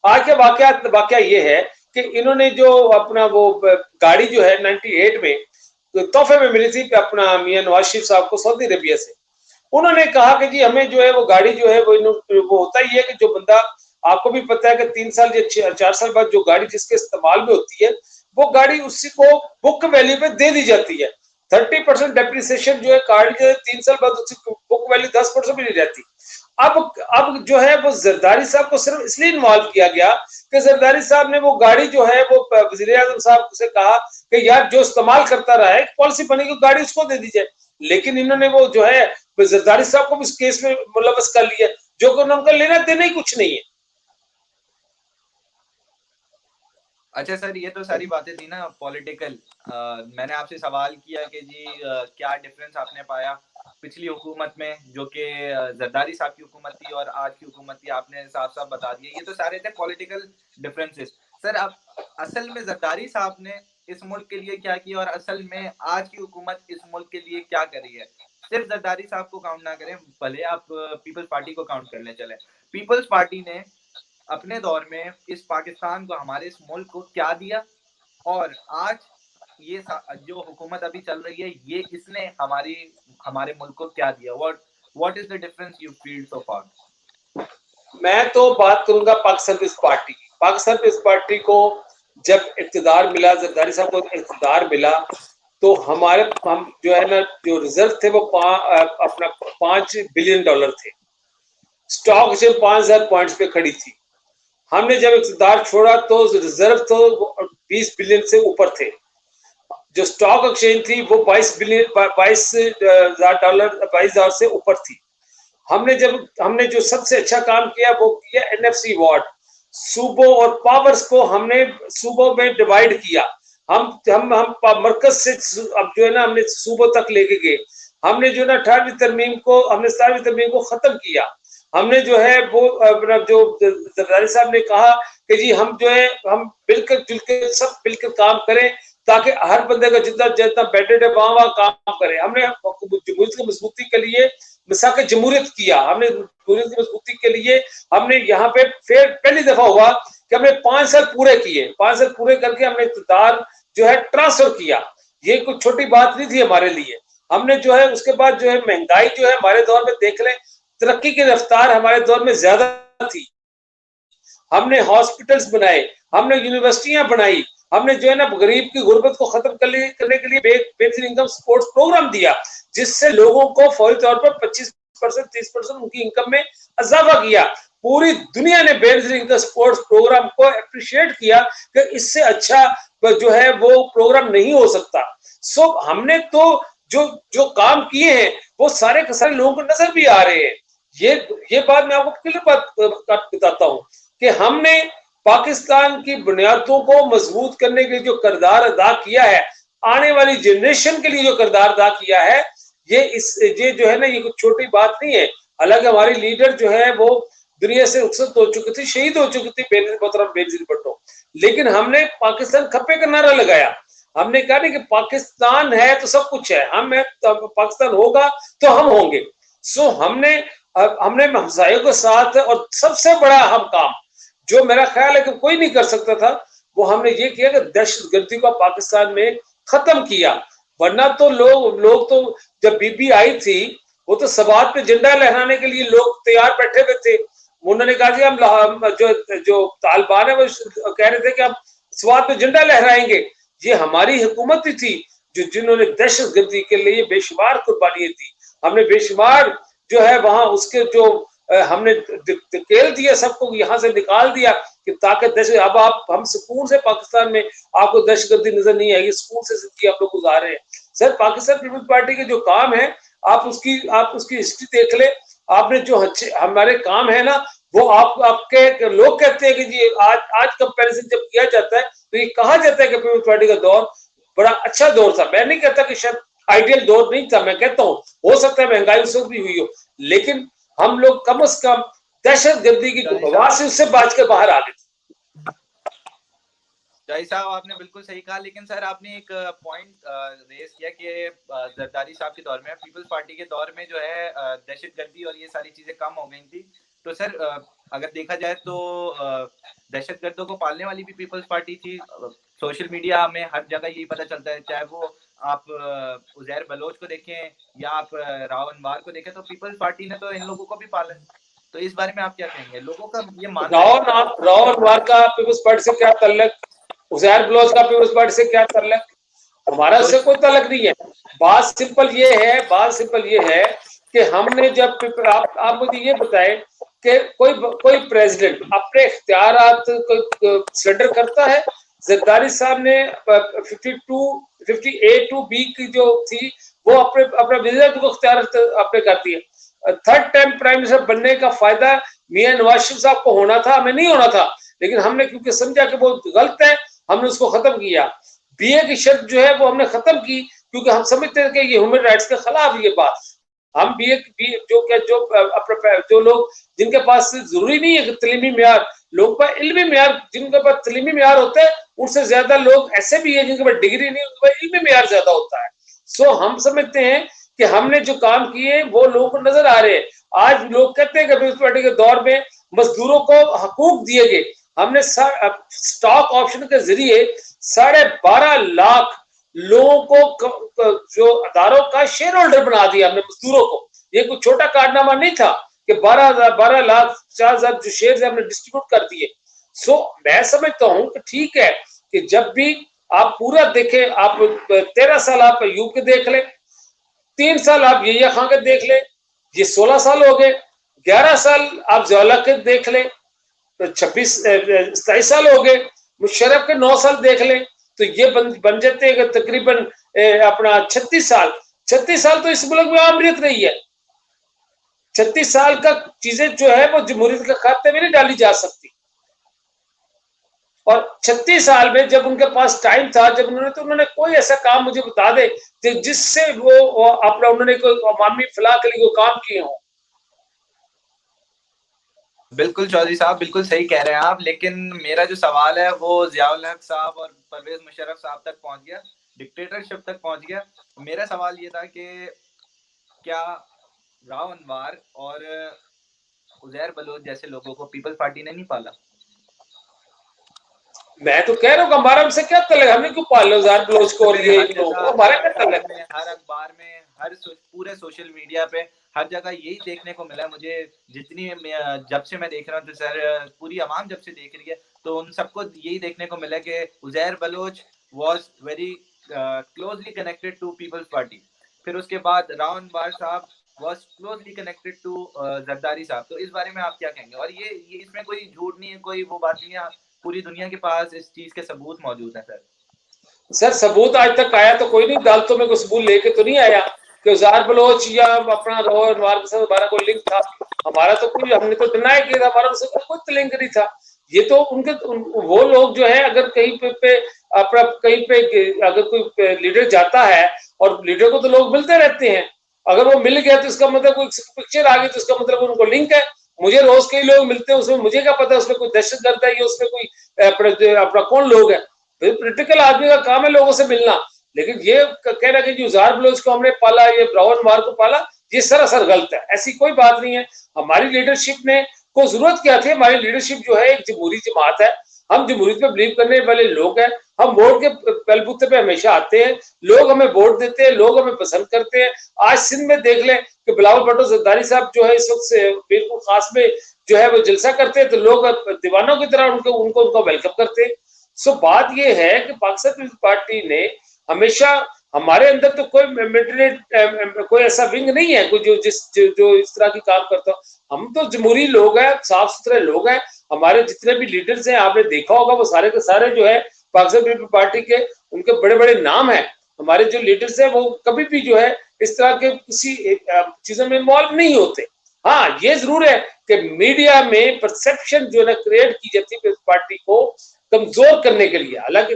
आज के वाकया ये है कि इन्होंने जो अपना वो गाड़ी जो है 98 में तोहफे में मिली थी अपना मियां नवाज शरीफ साहब को सऊदी अरेबिया से। उन्होंने कहा कि जी हमें जो है वो गाड़ी जो है वो होता ही है कि जो बंदा, आपको भी पता है कि 3 साल या 4 साल बाद जो गाड़ी जिसके इस्तेमाल में होती है वो गाड़ी उसी को बुक वैल्यू पे दे दी जाती है। 30% डेप्रिसिएशन जो है गाड़ी के 3 साल बाद उसकी बुक वैल्यू 10% भी नहीं रहती। अब जो है वो जरदारी साहब को सिर्फ इसलिए इन्वॉल्व किया गया कि जरदारी साहब ने वो गाड़ी जो है वो वज़ीर आज़म साहब से कहा कि यार जो इस्तेमाल करता रहा है पॉलिसी बनी कि गाड़ी उसको दे दी जाए। लेकिन इन्होंने वो जो है जरदारी साहब को भी इस केस में मुलव्वस कर लिया, जो कि उनका लेना देना ही कुछ नहीं है। अच्छा सर, ये तो सारी बातें थी ना पॉलिटिकल। मैंने आपसे सवाल किया कि जी क्या डिफरेंस आपने पाया पिछली हुकूमत में जो कि जरदारी साहब की हुकूमत थी और आज की हुकूमत थी, आपने साफ साफ बता दिया। ये तो सारे थे पॉलिटिकल डिफरेंसेस। सर अब असल में जरदारी साहब ने इस मुल्क के लिए क्या किया और असल में आज की हुकूमत इस मुल्क के लिए क्या कर रही है। सिर्फ जरदारी साहब को काउंट ना करें, भले आप पीपल्स पार्टी को काउंट कर लें, चले। पीपल्स पार्टी ने अपने दौर में इस पाकिस्तान को, हमारे इस मुल्क को क्या दिया, और आज ये जो हुकूमत अभी चल रही है ये इसने हमारे मुल्क को क्या दिया। What is the difference you feel so far? मैं तो बात करूंगा पाकिस्तान पीपल्स पार्टी की। पाकिस्तान पीपल्स पार्टी को जब इक़्तिदार मिला, जरदारी साहब को इक़्तिदार मिला, तो हम जो है ना जो रिजर्व थे वो अपना $5 बिलियन थे। स्टॉक एक्सचेंज 5000 पॉइंट्स पे खड़ी थी। हमने जब इक़्तिदार छोड़ा तो रिजर्व तो 20 बिलियन से ऊपर थे। जो स्टॉक एक्सचेंज थी वो $22,000 से ऊपर थी। हमने जो सबसे अच्छा काम किया वो किया NFC वार्ड, सूबों और पावर्स को हमने सूबों में डिवाइड किया। हम मरकज से अब जो है ना हमने सूबों तक लेके गए। हमने जो ना 18वीं तरमीम को खत्म किया। हमने जो है वो जो जरदारी साहब ने कहा कि जी हम जो है हम सब मिलकर काम करें ताकि हर बंदे का जितना बेडेड है वहां काम करे। हमने जमहूरियत की मजबूती के लिए मिसाक जमहूरियत किया, हमने जमहूरियत की मजबूती के लिए हमने यहाँ पे फिर पहली दफा हुआ कि हमने 5 साल पूरे किए, 5 साल पूरे करके हमने इक़्तिदार जो है ट्रांसफर किया। ये कोई छोटी बात नहीं थी हमारे लिए। हमने जो है उसके बाद जो है महंगाई जो है हमारे दौर में देख लें, तरक्की की रफ्तार हमारे दौर में ज्यादा थी। हमने हॉस्पिटल्स बनाए, हमने यूनिवर्सिटियां बनाई, हमने जो है ना गरीब की गुर्बत को खत्म करने के लिए बेसिक इनकम सपोर्ट प्रोग्राम दिया, जिससे लोगों को फौरी तौर पर 25% 30% उनकी इनकम में इजाफा किया। पूरी दुनिया ने बेसिक इनकम सपोर्ट प्रोग्राम को अप्रिशिएट किया कि इससे अच्छा जो है वो प्रोग्राम नहीं हो सकता। सो हमने तो जो जो काम किए हैं वो सारे के सारे लोगों को नजर भी आ रहे हैं। ये बात मैं आपको क्लियर बात बताता हूं कि हमने पाकिस्तान की बुनियादों को मजबूत करने के लिए जो किरदार अदा किया है, आने वाली जनरेशन के लिए जो किरदार अदा किया है, ये जो है ना ये कुछ छोटी बात नहीं है। हालांकि हमारी लीडर जो है वो दुनिया से रुखसत हो चुकी थी, शहीद हो चुकी थी बेनजीर भुट्टो, लेकिन हमने पाकिस्तान खप्पे का नारा लगाया। हमने कहा नहीं कि पाकिस्तान है तो सब कुछ है, हम है तो पाकिस्तान होगा तो हम होंगे। सो हमने हमसायों के साथ, और सबसे बड़ा अहम काम जो मेरा ख्याल है कि कोई नहीं कर सकता था, वो हमने ये किया कि दहशतगर्दी को पाकिस्तान में खत्म किया। वरना तो लोग तो जब बीबी आई थी वो तो सवात पे झंडा लहराने के लिए लोग तैयार बैठे हुए थे। उन्होंने कहा कि हम जो तालिबान है वो कह रहे थे कि हम सवात पे झंडा लहराएंगे। ये हमारी हुकूमत ही थी जिन्होंने दहशतगर्दी के लिए बेशुमार कुर्बानियां दी। हमने बेशुमार जो है वहां उसके जो हमने धकेल दिया, सबको यहाँ से निकाल दिया कि ताकि दहशत, अब आप हम सुकून से पाकिस्तान में आपको दहशतगर्दी नजर नहीं आएगी, सुकून से जिंदगी आप लोग गुजार रहे हैं। सर पाकिस्तान पीपल्स पार्टी के जो काम है आप उसकी हिस्ट्री देख ले। आपने जो अच्छे हमारे काम है ना वो आपके लोग कहते हैं कि जी आज कंपैरिजन जब किया जाता है तो ये कहा जाता है कि पीपल्स पार्टी का दौर बड़ा अच्छा दौर था। मैं नहीं कहता कि शायद आइडियल दौर नहीं था, मैं कहता हूँ हो सकता है महंगाई उस वक्त भी हुई हो, लेकिन हम लोग कम से कम दहशतगर्दी की बवाल से उससे बच के बाहर आ गए। जय साहब आपने बिल्कुल सही कहा, लेकिन सर आपने एक पॉइंट रेस किया कि जरदारी साहब के दौर में, पीपल्स पार्टी के दौर में जो है दहशतगर्दी और ये सारी चीजें कम हो गई थी। तो सर अगर देखा जाए तो दहशतगर्दों को पालने वाली भी पीपल्स पार्टी थी। सोशल मीडिया में हर जगह यही पता चलता है, चाहे वो आप उजैर बलोच को देखें या आप राव अनवर को देखें, तो पीपल्स पार्टी ने तो इन लोगों को भी पाला। तो इस बारे में आप क्या कहेंगे? लोगों का ये मानना राव अनवर का पीपल्स पार्टी से क्या ताल्लुक, उजैर बलोच का पीपल्स पार्टी से क्या ताल्लुक? हमारा उससे कोई ताल्लुक नहीं है। बात सिंपल ये है कि हमने जब आप मुझे ये बताएं कि कोई प्रेसिडेंट अपने इख्तियारात सरेंडर करता है? जरदारी साहब ने 58(2)(b) की जो थी वो अपने विजिट को इख्तियार अपने कर दिए। थर्ड टाइम प्राइम मिनिस्टर बनने का फायदा मियां नवाज शरीफ साहब को होना था, हमें नहीं होना था, लेकिन हमने क्योंकि समझा कि वो गलत है हमने उसको खत्म किया। बीए की शर्त जो है वो हमने खत्म की क्योंकि हम समझते थे कि ये ह्यूमन राइट्स के खिलाफ ये बात। हम जो लोग जिनके पास जरूरी नहीं है कि तलीमी मेयार, लोगों का इल्मी मेयार, जिनके पास तलीमी मेयार होता है उनसे ज्यादा लोग ऐसे भी है जिनके पास डिग्री नहीं, उनके पास इल्मी मेयार ज्यादा होता है। सो हम समझते हैं कि हमने जो काम किए वो लोगों को नजर आ रहे हैं। आज लोग कहते हैं कि पीपल्स पार्टी के दौर में मजदूरों को हकूक दिए गए। हमने स्टॉक ऑप्शन के जरिए 12.5 लाख लोगों को जो अदारों का शेयर होल्डर बना दिया हमने मजदूरों को। ये कोई छोटा कारनामा नहीं था कि 12,50,000 जो शेयर हमने डिस्ट्रीब्यूट कर दिए। सो मैं समझता हूं कि ठीक है कि जब भी आप पूरा देखें, आप 13 साल आप यूपी के देख ले, 3 साल आप यहिया खां के देख ले, ये 16 साल हो गए, 11 साल आप जवाला के देख ले, तो 27 साल हो गए, मुशर्रफ के 9 साल देख ले, तो ये बन जाते हैं कि तकरीबन अपना 36 साल तो इस मुल्क में आमरीत रही है। 36 साल का चीजें जो है वो जमहूरियत के खाते में नहीं डाली जा सकती। और 36 साल में जब उनके पास टाइम था, जब उन्होंने कोई ऐसा काम मुझे बता दे जिससे वो अपना उन्होंने कोई अवामी फलाह के लिए काम किए हों। बिल्कुल चौधरी साहब, बिल्कुल सही कह रहे हैं आप, लेकिन मेरा जो सवाल है वो ज़ियाउल हक साहब और परवेज मुशर्रफ साहब तक पहुंच गया, डिक्टेटरशिप तक पहुंच गया। मेरा सवाल ये था कि क्या राव अनवर और उजैर बलोच जैसे लोगों को पीपल्स पार्टी ने नहीं पाला? मैं तो कह रहा हूँ हमारा हमसे क्या तलक, हमने क्यों पाला उजैर बलोच को और ये हमारा क्या तलक? हर अखबार में, हर पूरे सोशल मीडिया पे हर जगह यही देखने को मिला मुझे, जितनी जब से मैं देख रहा हूँ, तो सर पूरी आवाम जब से देख रही है तो उन सबको यही देखने को मिला कि Uzair Baloch was very closely connected to Peoples Party. फिर उसके बाद राव अनवर साहब was closely connected to Zardari साहब। तो इस बारे में आप क्या कहेंगे? और ये इसमें कोई झूठ नहीं है, कोई वो बात नहीं है, पूरी दुनिया के पास इस चीज के सबूत मौजूद है सर। सर सबूत आज तक आया तो कोई नहीं, अदालतों में कोई सबूत लेके तो नहीं आया कि उजैर बलोच या अपना राव अनवर के साथ हमारा कोई लिंक था। हमारा तो कोई, हमने तो डिनाई किया था, हमारा उससे कोई लिंक नहीं था। ये तो उनके वो लोग जो है, अगर कहीं पे अपना कहीं पे अगर कोई लीडर जाता है, और लीडर को तो लोग मिलते रहते हैं, अगर वो मिल गया तो इसका मतलब कोई पिक्चर आ गई तो इसका मतलब उनको लिंक है। मुझे रोज कई लोग मिलते हैं, उसमें मुझे क्या पता उसमें कोई दहशतगर्द है या उसमें कोई अपना कौन लोग है। पॉलिटिकल आदमी का काम है लोगों से मिलना। लेकिन ये कहना कि जो उजैर बलोच को हमने पाला, ये राव अनवर को पाला, ये सरासर गलत है। ऐसी कोई बात नहीं है। हमारी लीडरशिप ने को जरूरत क्या थी? हमारी लीडरशिप जो है एक जमहूरी जमात है, हम जमहूरियत पे बिलीव करने वाले लोग हैं। हम वोट के बलबूते पे हमेशा आते हैं, लोग हमें वोट देते हैं, लोग हमें पसंद करते हैं। आज सिंध में देख लें कि बिलावल भुट्टो जरदारी साहब जो है इस वक्त बिल्कुल खास में जो है वो जलसा करते हैं, तो लोग दीवानों की तरह उनको वेलकम करते हैं। सो बात यह है कि पाकिस्तान पीपल्स पार्टी ने हमेशा, हमारे अंदर तो कोई मिलिटेंट कोई ऐसा विंग नहीं है कोई जो इस तरह की काम करता हो। हम तो जमहूरी लोग हैं, साफ सुथरे लोग हैं। हमारे जितने भी लीडर्स हैं, आपने देखा होगा वो सारे के सारे जो है पाकिस्तान पीपल्स पार्टी के, उनके बड़े बड़े नाम हैं। हमारे जो लीडर्स हैं वो कभी भी जो है इस तरह के किसी चीजों में इन्वॉल्व नहीं होते। हाँ, ये जरूर है कि मीडिया में परसेप्शन जो है क्रिएट की जाती है पार्टी को कमजोर करने के लिए। हालांकि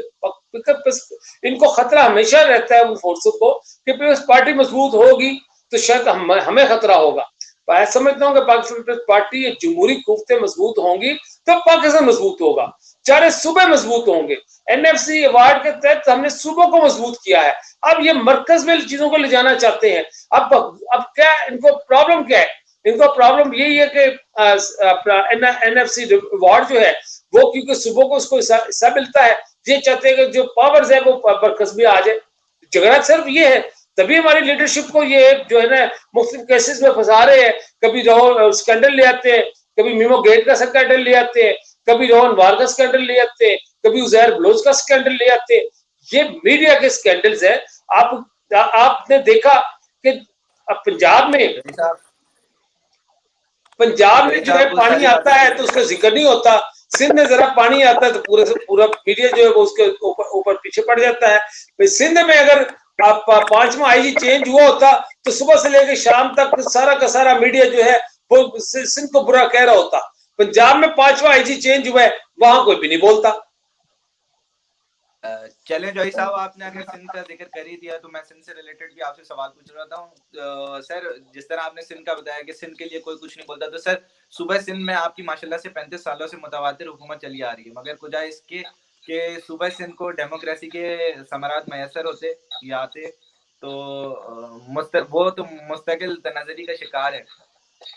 इनको खतरा हमेशा रहता है उन फोर्सों को कि पीपल्स पार्टी मजबूत होगी तो शायद हमें खतरा होगा। मैं समझता हूँ कि पाकिस्तान पीपल्स पार्टी जमहूरी कुफ्ते मजबूत होंगी तब पाकिस्तान मजबूत होगा। चाहे सूबे मजबूत होंगे, एनएफसी अवार्ड के तहत हमने सूबों को मजबूत किया है। अब ये मरकज में चीजों को ले जाना चाहते हैं। अब क्या इनको प्रॉब्लम क्या है? इनको प्रॉब्लम यही है कि एनएफसी अवार्ड जो है वो क्योंकि सुबह को उसको हिस्सा मिलता है, ये चाहते हैं कि जो पावर्स है वो मरकज में आ जाए। झगड़ा सिर्फ ये है, तभी हमारी लीडरशिप को ये जो है ना मुख्तलिफ केसेस में फंसा रहे हैं। कभी राहुल स्कैंडल ले आते हैं, कभी मीमो गेट का स्कैंडल ले आते हैं, कभी रोहन वार का स्कैंडल ले आते हैं, कभी उजैर बलोच का स्कैंडल ले आते हैं। ये मीडिया के स्कैंडल्स है। आपने देखा कि पंजाब में जो है पानी आता है तो उसका जिक्र नहीं होता। सिंध में जरा पानी आता है तो पूरा मीडिया जो है वो उसके ऊपर पीछे पड़ जाता है। सिंध में अगर 5वां आईजी चेंज हुआ होता तो सुबह से लेकर शाम तक सारा का सारा मीडिया जो है वो सिंध को बुरा कह रहा होता। पंजाब में 5वां आईजी चेंज हुआ है, वहां कोई भी नहीं बोलता। चलें जॉय साहब, आपने अगर सिंध का जिक्र कर ही दिया तो मैं सिंध से रिलेटेड भी आपसे सवाल पूछ रहा था। सर, जिस तरह आपने सिंध का बताया कि सिंध के लिए कोई कुछ नहीं बोलता, तो सर सूबे सिंध में आपकी माशाल्लाह से 35 सालों से मुतवातिर हुकूमत चली आ रही है, मगर कुछ इसके कि सूबे सिंध को डेमोक्रेसी के समरात मैसर होते या आते तो वो तो मुस्तकिल तनाज़री का शिकार है।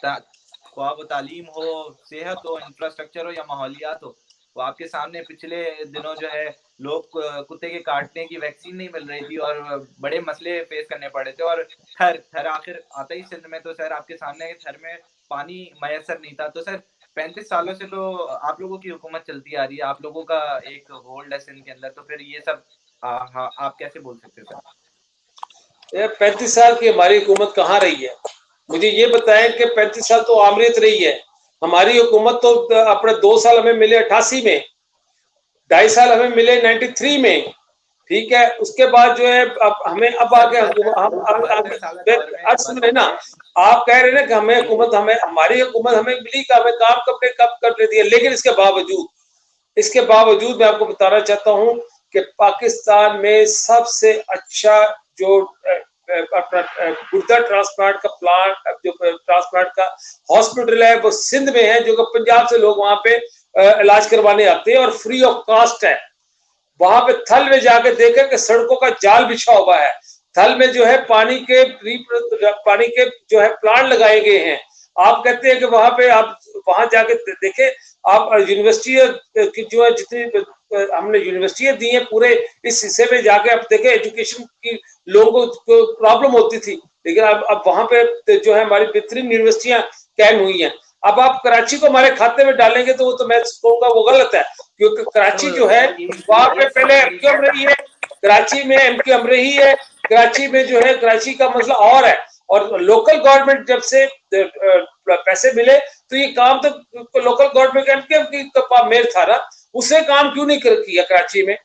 ख्वाह वो तालीम हो, सेहत हो, इंफ्रास्ट्रक्चर हो या माहौलियात हो, वो आपके सामने पिछले दिनों जो है लोग कुत्ते के काटने की वैक्सीन नहीं मिल रही थी और बड़े मसले फेस करने पड़े थे। और थर आखिर आता ही सिंध में, तो सर आपके सामने थर में पानी मैसर नहीं था। तो सर 35 सालों से तो आप लोगों की हुकूमत चलती आ रही है, आप लोगों का एक होल्ड है सिंध के अंदर, तो फिर ये सब आप कैसे बोल सकते सर? 35 साल की हमारी हुकूमत कहाँ रही है? मुझे ये बताएं कि 35 साल तो आमरीत रही है हमारी हुकूमत। तो अपने 2 साल हमें मिले 88 में, 2.5 साल हमें मिले 93 में, ठीक है। उसके बाद जो है अब हमें अब आगे सुन ना, आप कह रहे हैं ना कि हमें हुकूमत हमारी हुकूमत हमें मिली कि हमें काम कब कर लेती है। लेकिन इसके बावजूद मैं आपको बताना चाहता हूँ कि पाकिस्तान में सबसे अच्छा जो अपना गुर्दा ट्रांसप्लांट का प्लांट, जो ट्रांसप्लांट का हॉस्पिटल है वो सिंध में है, जो कि पंजाब से लोग वहां पे इलाज करवाने आते हैं और फ्री ऑफ कॉस्ट है। वहां पे थल में जाके देखें कि सड़कों का जाल बिछा हुआ है, थल में जो है पानी के जो है प्लांट लगाए गए हैं। आप कहते हैं कि वहां पे आप वहां जाके देखें, आप यूनिवर्सिटी की जो है जितनी हमने यूनिवर्सिटियां दी हैं पूरे इस हिस्से में जाके आप देखें, एजुकेशन की लोगों को प्रॉब्लम होती थी, लेकिन अब वहां पे जो है हमारी बेहतरीन यूनिवर्सिटियां कायम हुई हैं। अब आप कराची को हमारे खाते में डालेंगे तो वो तो मैं कहूंगा वो गलत है, क्योंकि कराची जो है वहां पे पहले एमक्यूएम रही है, कराची में एमक्यूएम रही है, कराची में जो है कराची का मसला और है। और लोकल गवर्नमेंट जब से पैसे मिले तो ये काम तो लोकल गवर्नमेंट एमक्यूएम की मेल था ना, उसने काम क्यों नहीं किया कराची में?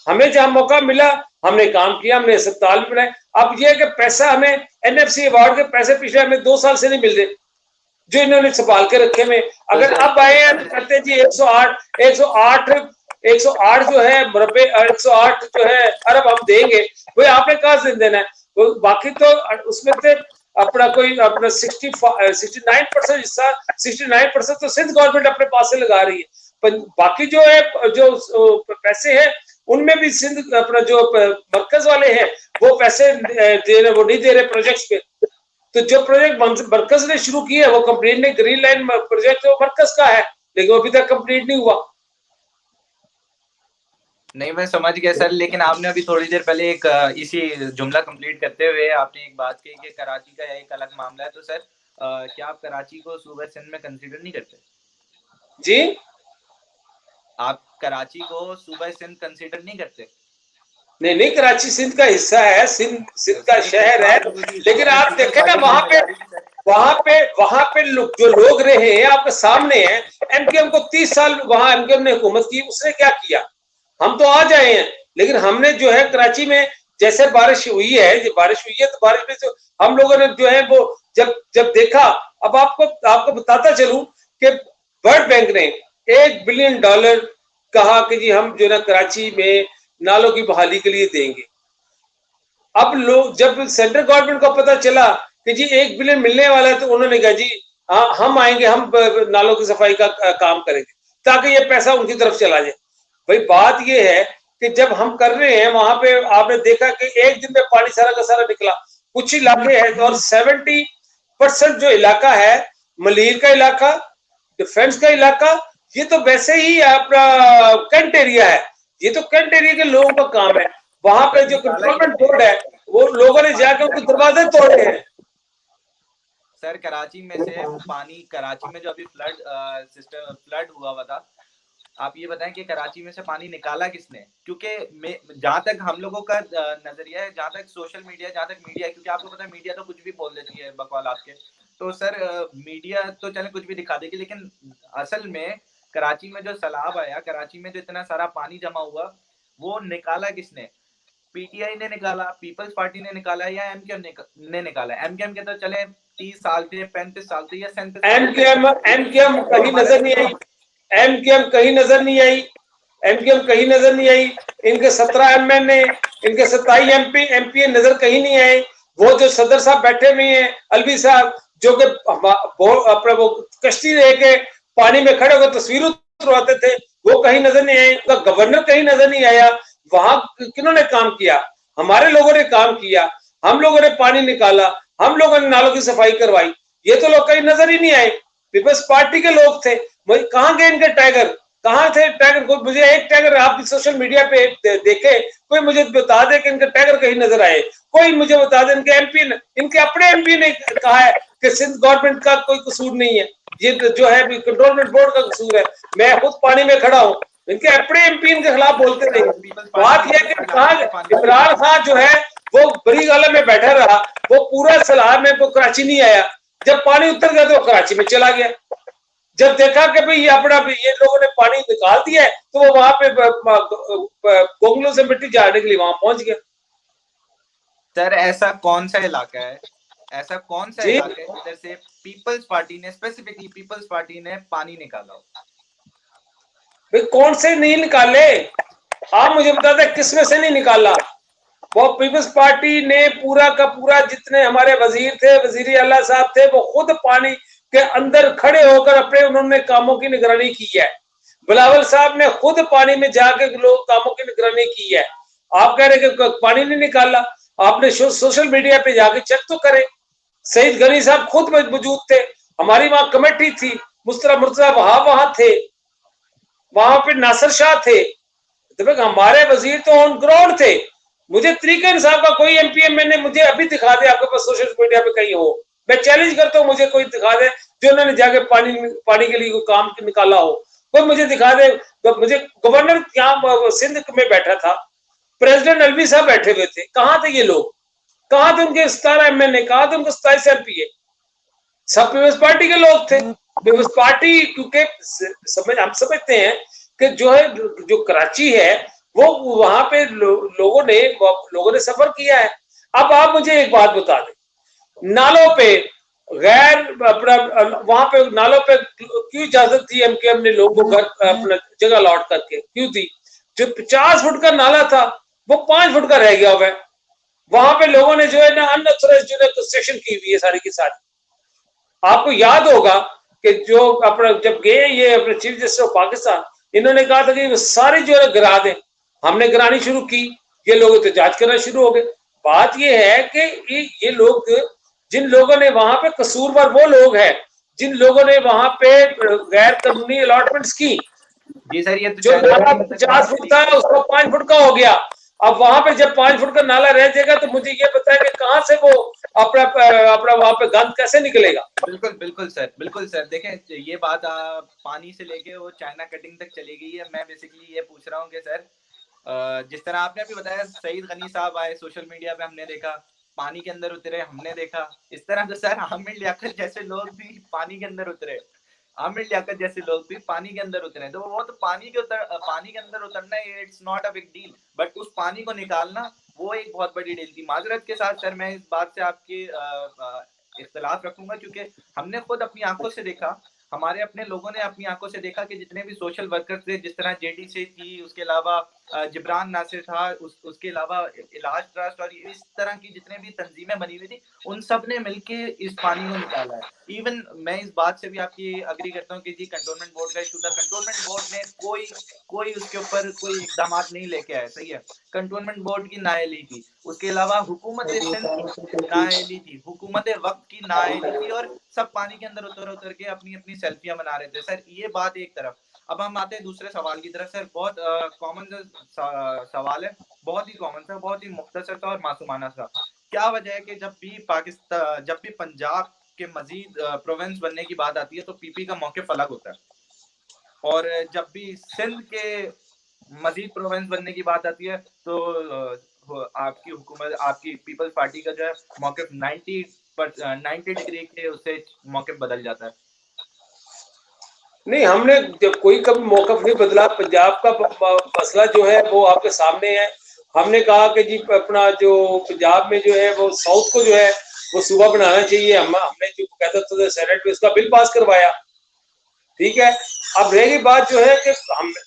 हमें जहां मौका मिला हमने काम किया, हमने अस्पताल बनाए। अब ये है कि पैसा हमें एनएफसी अवार्ड के पैसे पिछले हमें 2 साल से नहीं मिल रहे जो इन्होंने संभाल के रखे में। अगर अब आए हैं तो कहते हैं जी 108 जो है मुरब्बे 108 जो है अरब हम देंगे, वो आपने कहा से देना है? वो बाकी तो उसमें से अपना 69% हिस्सा 69% तो सिंध गवर्नमेंट अपने पास से लगा रही है। बाकी जो है जो पैसे हैं उनमें भी सिंध अपना जो मरकज वाले हैं वो पैसे वो नहीं दे रहे प्रोजेक्ट्स पे। तो जो प्रोजेक्ट मरकज ने शुरू किया है वो कंप्लीट नहीं, ग्रीन लाइन प्रोजेक्ट वो मरकज का है लेकिन वो अभी तक कंप्लीट नहीं हुआ। नहीं, मैं समझ गया सर, लेकिन आपने अभी थोड़ी देर पहले एक इसी जुमला कंप्लीट करते हुए आपने एक बात कही कि कराची का एक अलग मामला है। तो सर क्या आप कराची को सूबा सिंध में कंसीडर नहीं करते? जी, आप कराची को सूबा सिंध कंसीडर नहीं करते? नहीं, कराची सिंध का हिस्सा है, सिंध का शहर है, लेकिन आप देखें ना वहां पे जो लोग रहे हैं आपके सामने हैं। एमक्यूएम को 30 साल वहां एमक्यूएम ने हुकूमत की, उसने क्या किया? हम तो आ जाए हैं, लेकिन हमने जो है कराची में जैसे बारिश हुई है तो बारिश में तो हम लोगों ने जो है वो जब देखा। अब आपको बताता चलूं कि वर्ल्ड बैंक ने $1 बिलियन कहा कि जी हम जो ना कराची में नालों की बहाली के लिए देंगे। अब लोग जब सेंट्रल गवर्नमेंट को पता चला कि जी 1 बिलियन मिलने वाला है तो उन्होंने कहा जी हाँ हम आएंगे, हम नालों की सफाई का काम करेंगे ताकि ये पैसा उनकी तरफ चला जाए। भाई बात ये है कि जब हम कर रहे हैं वहां पे आपने देखा कि एक दिन में पानी सारा का सारा निकला। कुछ इलाके हैं और 70% जो इलाका है मलीर का इलाका, डिफेंस का इलाका, ये तो वैसे ही अपना कैंट एरिया है। ये तो कैंट एरिया के लोगों का काम है। वहां पे जो कंट्रोलमेंट बोर्ड है वो लोगों ने जाकर उनके दरवाजे तोड़े हैं। सर कराची में से पानी, कराची में जो अभी फ्लड हुआ था, आप ये बताएं कि कराची में से पानी निकाला किसने? क्योंकि जहां तक हम लोगों का नजरिया है, जहां तक सोशल मीडिया, जहां तक मीडिया है, क्योंकि आपको पता है मीडिया तो कुछ भी बोल देती है बकवालात के। तो सर मीडिया तो चले कुछ भी दिखा देगी, लेकिन असल में कराची में जो सैलाब आया, कराची में जो इतना सारा पानी जमा हुआ, वो निकाला किसने? पीटीआई ने निकाला, पीपल्स पार्टी ने निकाला या एमक्यूएम ने निकाला? एमक्यूएम के तो चले 30 साल थे, 35 साल थे या 37 साल। एमक्यूएम कहीं नजर नहीं आई, एमक्यूएम कहीं नजर नहीं आई, एमक्यूएम कहीं नजर नहीं आई। इनके 17 एमएन ने, इनके 27 एमपी नजर कहीं नहीं आए। वो जो सदर साहब बैठे हुए हैं अलवी साहब, जो कि अपने वो कश्ती लेके पानी में खड़े होकर तस्वीर उतरवाते थे, वो कहीं नजर नहीं आए। उनका गवर्नर कहीं नजर नहीं आया। वहां किन्होंने काम किया? हमारे लोगों ने काम किया। हम लोगों ने पानी निकाला, हम लोगों ने नालों की सफाई करवाई। ये तो लोग कहीं नजर ही नहीं आए। पीपल्स पार्टी के लोग थे, कहाँ गए इनके टाइगर? कहाँ थे टाइगर? कोई मुझे एक टाइगर आप सोशल मीडिया पे देखे, कोई मुझे बता दे कि इनके टाइगर कहीं नजर आए। कोई मुझे बता दे इनके एमपी ने, इनके अपने एमपी ने कहा है कि सिंध गवर्नमेंट का कोई कसूर नहीं है, ये जो है कंट्रोलमेंट बोर्ड का कसूर है। मैं खुद पानी में खड़ा हूँ, इनके अपने एमपी इनके खिलाफ बोलते नहीं। बात यह कि इमरान खान जो है वो बड़ी आलम में बैठा रहा, वो पूरा सैलाब में वो कराची नहीं आया। जब पानी उतर गया तो कराची में चला गया। जब देखा कि भाई ये लोगों ने पानी निकाल दिया है तो वो वहां पे गोंगलों से मिट्टी झाड़ने के लिए वहां पहुंच गया। सर ऐसा कौन सा इलाका है, ऐसा कौन सा इलाका है जिधर से पीपल्स पार्टी ने, स्पेसिफिकली पीपल्स पार्टी ने पानी निकाला हो? भाई कौन से नहीं निकाले? आप मुझे बता दें किस में से नहीं निकाला? वो पीपल्स पार्टी ने पूरा का पूरा, जितने हमारे वजीर थे, वजीर आला साहब थे, वो खुद पानी के अंदर खड़े होकर अपने उन्होंने कामों की निगरानी की है। बिलावल साहब ने खुद पानी में जाके लोग कामों की निगरानी की है। आप कह रहे कि पानी नहीं निकाला? आपने सोशल मीडिया पे जाके चेक तो करें। सईद गनी साहब खुद मौजूद थे, हमारी वहां कमेटी थी, मुस्तफा मुर्तजा वहां थे, वहां पे नासिर शाह थे, तो हमारे वजीर तो ऑन ग्राउंड थे। मुझे तरीका इंसाफ का कोई एमपीएम मैंने मुझे अभी दिखा दे आपके पास सोशल मीडिया पे कहीं हो, मैं चैलेंज करता हूँ, मुझे कोई दिखा दे जो उन्होंने जाके पानी के लिए कोई काम निकाला हो, कोई मुझे दिखा दे। मुझे गवर्नर यहाँ सिंध में बैठा था, प्रेसिडेंट अलवी साहब बैठे हुए थे, कहाँ थे ये लोग, कहाँ थे उनके 17 एमएनए, कहाँ थे उनके 27 एमपीए, सब पीपल्स पार्टी के लोग थे। पीपल्स पार्टी क्योंकि हम समझते हैं कि जो कराची है वो वहां पे लोगों ने सफर किया है। अब आप मुझे एक बात बता दें, नालों पे गैर अपना वहां पे नालों पे क्यों इजाजत थी एमकेएम ने लोगों को घर अपना जगह लौट करके क्यों दी? जो 50 फुट का नाला था वो 5 फुट का रह गया हुआ है। वहां पे लोगों ने जो है ना अनऑथराइज्ड जो है कंस्ट्रक्शन की हुई है सारी की सारी। आपको याद होगा कि जो अपना जब गए ये अपने चीफ जस्टिस ऑफ पाकिस्तान, इन्होंने कहा था कि सारी जो है गिरा दें, हमने गिरानी शुरू की, ये लोग एहतजाज करना शुरू हो गए। बात ये है कि ये लोग, जिन लोगों ने वहां पे कसूरवार वो लोग हैं जिन लोगों ने वहां पे गैर कानूनी अलॉटमेंट्स की। जी सर, ये तो जो नाला 50 फुट था उसको 5 फुट का हो गया। अब वहां पे जब 5 फुट का नाला रह जाएगा तो मुझे ये बताया कि कहां से वो अपना वहां पे गंद कैसे निकलेगा? बिल्कुल बिल्कुल सर, बिल्कुल सर। देखें, ये बात पानी से लेके वो चाइना कटिंग तक चली गई है। मैं बेसिकली ये पूछ रहा हूँ कि सर, जिस तरह आपने अभी बताया सईद गनी साहब आए, सोशल मीडिया पे हमने देखा, पानी के अंदर उतरे, हमने देखा। इस तरह तो सर आमिर लियाकत जैसे लोग भी पानी के अंदर उतरे, आमिर लियाकत जैसे लोग भी पानी के अंदर उतरे। तो वो तो पानी के अंदर उतरना, it's not a big deal, but उस पानी को निकालना वो एक बहुत बड़ी डील थी। माजरत के साथ सर मैं इस बात से आपके इख्तिलाफ रखूंगा, क्योंकि हमने खुद अपनी आंखों से देखा, हमारे अपने लोगों ने अपनी आंखों से देखा कि जितने भी सोशल वर्कर्स थे, जिस तरह जेडी से थी, उसके अलावा जिब्रान नासिर था, उसके अलावा इलाज ट्रस्ट और इस तरह की जितने भी तंजीमें बनी हुई थी, उन सब ने मिलके इस पानी को निकाला है। इवन मैं इस बात से भी आपकी अग्री करता हूँ कि जी कंटोनमेंट बोर्ड का इशू था, कंटोनमेंट बोर्ड ने कोई उसके ऊपर कोई इकदाम नहीं लेके आया, सही है, कंटोनमेंट बोर्ड की नाअहली थी। उसके अलावा हुकूमत सिंध की नाअहली थी, हुकूमत वक्त की नाअहली थी, और सब पानी के अंदर उतर के अपनी अपनी सेल्फियां बना रहे थे। सर ये बात एक तरफ। अब हम आते हैं दूसरे सवाल की तरफ। सर बहुत कॉमन सवाल है, बहुत ही कॉमन सा, बहुत ही मुख्तसर सा और मासूमाना सा। क्या वजह है कि जब भी पंजाब के मजीद प्रोविंस बनने की बात आती है तो पीपी का मौक़िफ़ अलग होता है, और जब भी सिंध के मजीद प्रोविंस बनने की बात आती है तो आपकी हुकूमत, आपकी पीपल्स पार्टी का जो है मौक़िफ़ 90 डिग्री के उससे मौक़िफ़ बदल जाता है। नहीं, हमने जब कोई कभी मौक़िफ़ नहीं बदला। पंजाब का मसला जो है वो आपके सामने है। हमने कहा कि जी अपना जो पंजाब में जो है वो साउथ को जो है वो सूबा बनाना चाहिए। हमने जो कहता था सेनेट में उसका बिल पास करवाया, ठीक है। अब रहेगी बात जो है कि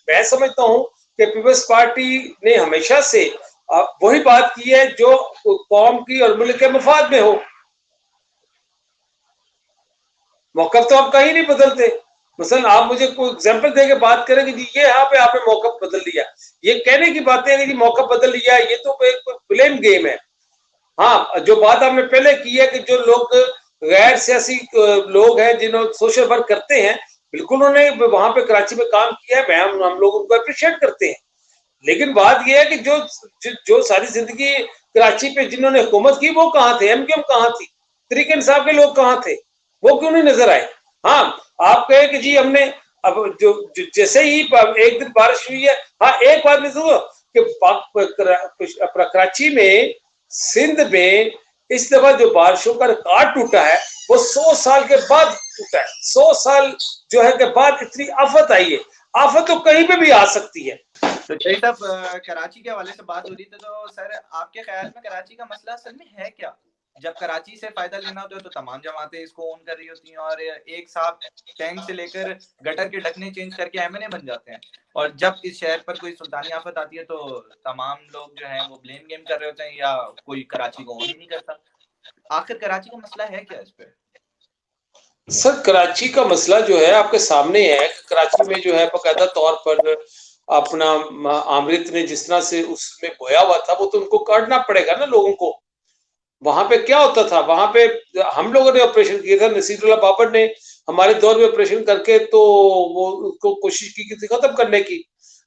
मैं समझता हूँ कि पीपल्स पार्टी ने हमेशा से वही बात की है जो कौम की और मुल्क के मफाद में हो। मौक़िफ़ तो आप कहीं नहीं बदलते। मसलन आप मुझे कोई एग्जाम्पल दे के बात करें कि जी ये यहाँ पे आपने मौक़िफ़ बदल लिया, ये कहने की बातें हैं कि जी मौक़िफ़ बदल लिया, ये तो एक ब्लेम गेम है। हाँ, जो बात आपने पहले की है कि जो लोग गैर सियासी लोग हैं जिन्होंने सोशल वर्क करते हैं, बिल्कुल उन्होंने वहां पे कराची में काम किया है, हम लोग उनको अप्रिशिएट करते हैं। लेकिन बात यह है कि जो सारी जिंदगी कराची पे जिन्होंने हुकूमत की वो कहाँ थे? एमकेएम कहाँ थी? तरीके इंसाफ के लोग कहाँ थे? वो क्यों नहीं नजर आए? हाँ, आप कहे कि जी हमने अब जो जैसे ही एक दिन बारिश हुई है, हाँ एक बात नहीं सुनो कि कराची में, सिंध में इस दफा जो बारिशों का रिकॉर्ड टूटा है वो 100 साल के बाद टूटा है। 100 साल जो है के बाद इतनी आफत आई है। आफत तो कहीं पे भी आ सकती है। तो जय साहब, कराची के हवाले से बात हो रही थी, तो सर आपके ख्याल में कराची का मसला असल में है क्या? जब कराची से फायदा लेना होता है तो तमाम जमातें इसको ओन कर रही होती हैं, और एक साथ टैंक से लेकर गटर के ढकने चेंज करके एमएनए बन जाते हैं, और जब इस शहर पर कोई सुल्तानी आफत आती है तो तमाम लोग जो हैं वो ब्लेम गेम कर रहे होते हैं, या कोई कराची को ओन ही नहीं करता। आखिर कराची का मसला है क्या इस पे? सर कराची का मसला जो है आपके सामने है। कराची में जो है बाकायदा तौर पर अपना अमृत ने जिस तरह से उसमें बोया हुआ था वो तो उनको काटना पड़ेगा ना लोगों को। वहां पे क्या होता था, वहां पे हम लोगों ने ऑपरेशन किया था, नसीरुल्लाह बाबर ने हमारे दौर में ऑपरेशन करके तो वो उसको कोशिश की थी खत्म करने की।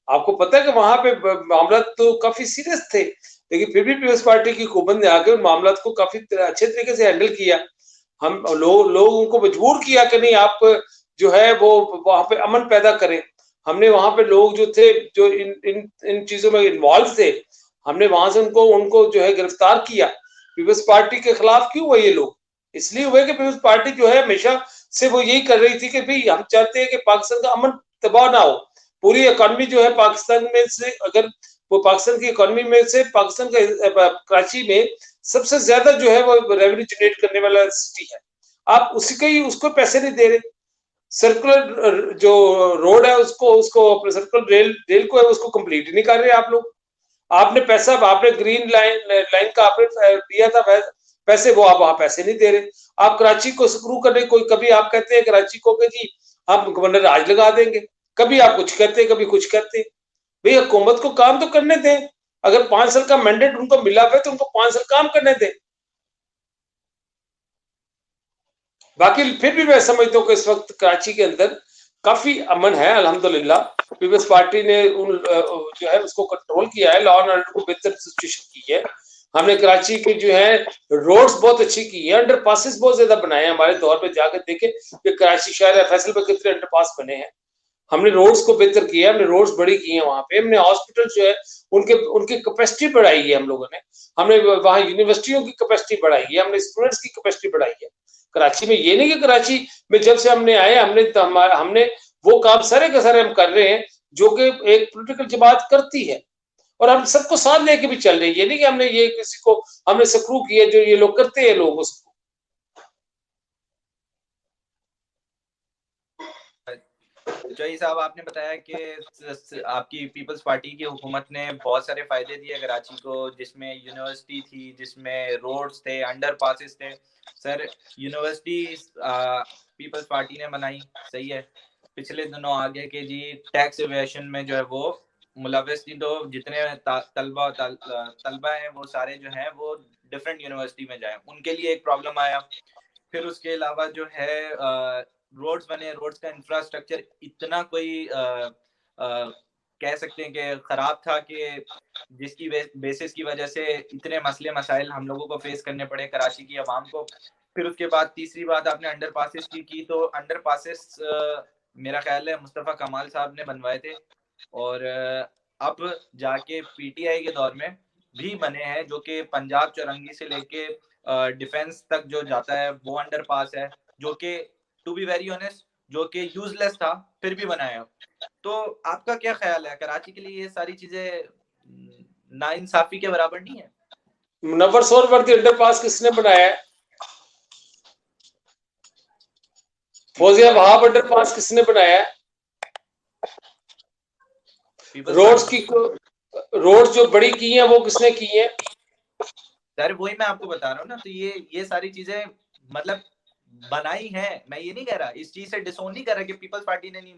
आपको पता है कि वहां पे मामला तो काफी सीरियस थे, लेकिन फिर भी पीपल्स पार्टी की हुकूमत ने आके उन मामला को काफी अच्छे तरीके से हैंडल किया। हम लोग उनको मजबूर किया कि नहीं आप जो है वो वहां पे अमन पैदा करें। हमने वहां पे लोग जो थे जो इन चीजों में इन्वॉल्व थे, हमने वहां से उनको जो है गिरफ्तार किया। पीपल्स पार्टी के खिलाफ क्यों हुए ये लोग? इसलिए हुए कि पीपल्स पार्टी जो है हमेशा से वो यही कर रही थी कि भाई हम चाहते हैं कि पाकिस्तान का अमन तबाह ना हो। पूरी इकोनॉमी जो है पाकिस्तान में से, अगर वो पाकिस्तान की इकोनॉमी में से पाकिस्तान का कराची में सबसे ज्यादा जो है वो रेवेन्यू जनरेट करने वाला सिटी है, आप उसको पैसे नहीं दे रहे। सर्कुलर जो रोड है उसको सर्कुलर रेल को है उसको कंप्लीट नहीं कर रहे आप लोग। आपने पैसा, आपने ग्रीन लाइन का आपने दिया था पैसे, वो आप वहां पैसे नहीं दे रहे। आप कराची को स्क्रू करने, कोई कभी आप कहते हैं कराची को कि जी आप गवर्नर राज लगा देंगे, कभी आप कुछ कहते हैं कभी कुछ कहते हैं। भाई हुकूमत को काम तो करने दें, अगर 5 साल का मैंडेट उनको मिला है तो उनको 5 साल काम करने दें। बाकी फिर भी मैं समझता हूँ कि इस वक्त कराची के अंदर काफी अमन है अल्हम्दुलिल्लाह। पीपल्स पार्टी ने जो है उसको कंट्रोल किया है, लॉ एंड ऑर्डर को बेहतर सिचुएशन की है। हमने कराची की जो है रोड्स बहुत अच्छी की है, अंडर पासिस बहुत ज्यादा बनाए हैं। हमारे दौर पे जाकर देखे कि कराची शहर है, फैसल में कितने अंडर पास बने हैं। हमने रोड्स को बेहतर किया, हमने रोड्स बड़ी की है वहां पे। हमने हॉस्पिटल जो है उनकी कैपेसिटी बढ़ाई है हम लोगों ने। हमने वहां यूनिवर्सिटियों की कैपेसिटी बढ़ाई है, हमने स्टूडेंट्स की कैपेसिटी बढ़ाई है कराची में। ये नहीं कि कराची में जब से हमने आए हमने वो काम सारे के सारे हम कर रहे हैं जो कि एक पॉलिटिकल जमात करती है, और हम सबको साथ लेके भी चल रहे हैं। ये नहीं कि हमने ये किसी को हमने स्क्रू किया जो ये लोग करते हैं लोग उसको। जय साहब, आपने बताया कि आपकी पीपल्स पार्टी की हुकूमत ने बहुत सारे फायदे दिए कराची को, जिसमें यूनिवर्सिटी थी, जिसमें रोड्स थे, अंडर पासिस थे। सर, यूनिवर्सिटी पीपल्स पार्टी ने बनाई, सही है। पिछले दिनों आगे के जी टैक्स एवेशन में जो है वो मुलविस थी, तो जितने तलबा हैं वो सारे जो हैं वो डिफरेंट यूनिवर्सिटी में जाए, उनके लिए एक प्रॉब्लम आया। फिर उसके अलावा जो है रोड्स बने, रोड्स का इंफ्रास्ट्रक्चर इतना कोई कह सकते हैं कि खराब था कि जिसकी बेसिस की वजह से इतने मसले मसाइल हम लोगों को फेस करने पड़े कराची की आवाम को। फिर उसके बाद तीसरी बात आपने अंडर पासिस की, तो अंडर पासिस मेरा ख्याल है मुस्तफ़ा कमाल साहब ने बनवाए थे, और अब जाके पीटीआई के दौर में भी बने हैं, जो कि पंजाब चौरंगी से लेके डिफेंस तक जो जाता है वो अंडर पास है, जो कि टू बी वेरी ऑनेस्ट जो कि यूजलेस था फिर भी बनाया। तो आपका क्या ख्याल है, कराची के लिए ये सारी चीजें नाइंसाफी के बराबर नहीं है? मुनव्वर सोहरावर्दी अंडरपास किसने बनाया है? फौजिया वहाब अंडरपास किसने बनाया है? रोड्स जो बड़ी की है वो किसने की है? सर वही मैं आपको बता रहा हूँ ना, तो ये सारी चीजें मतलब बनाई है, मैं ये नहीं कह रहा, इस चीज से डिसोन नहीं कर रहा कि पीपल्स पार्टी ने नहीं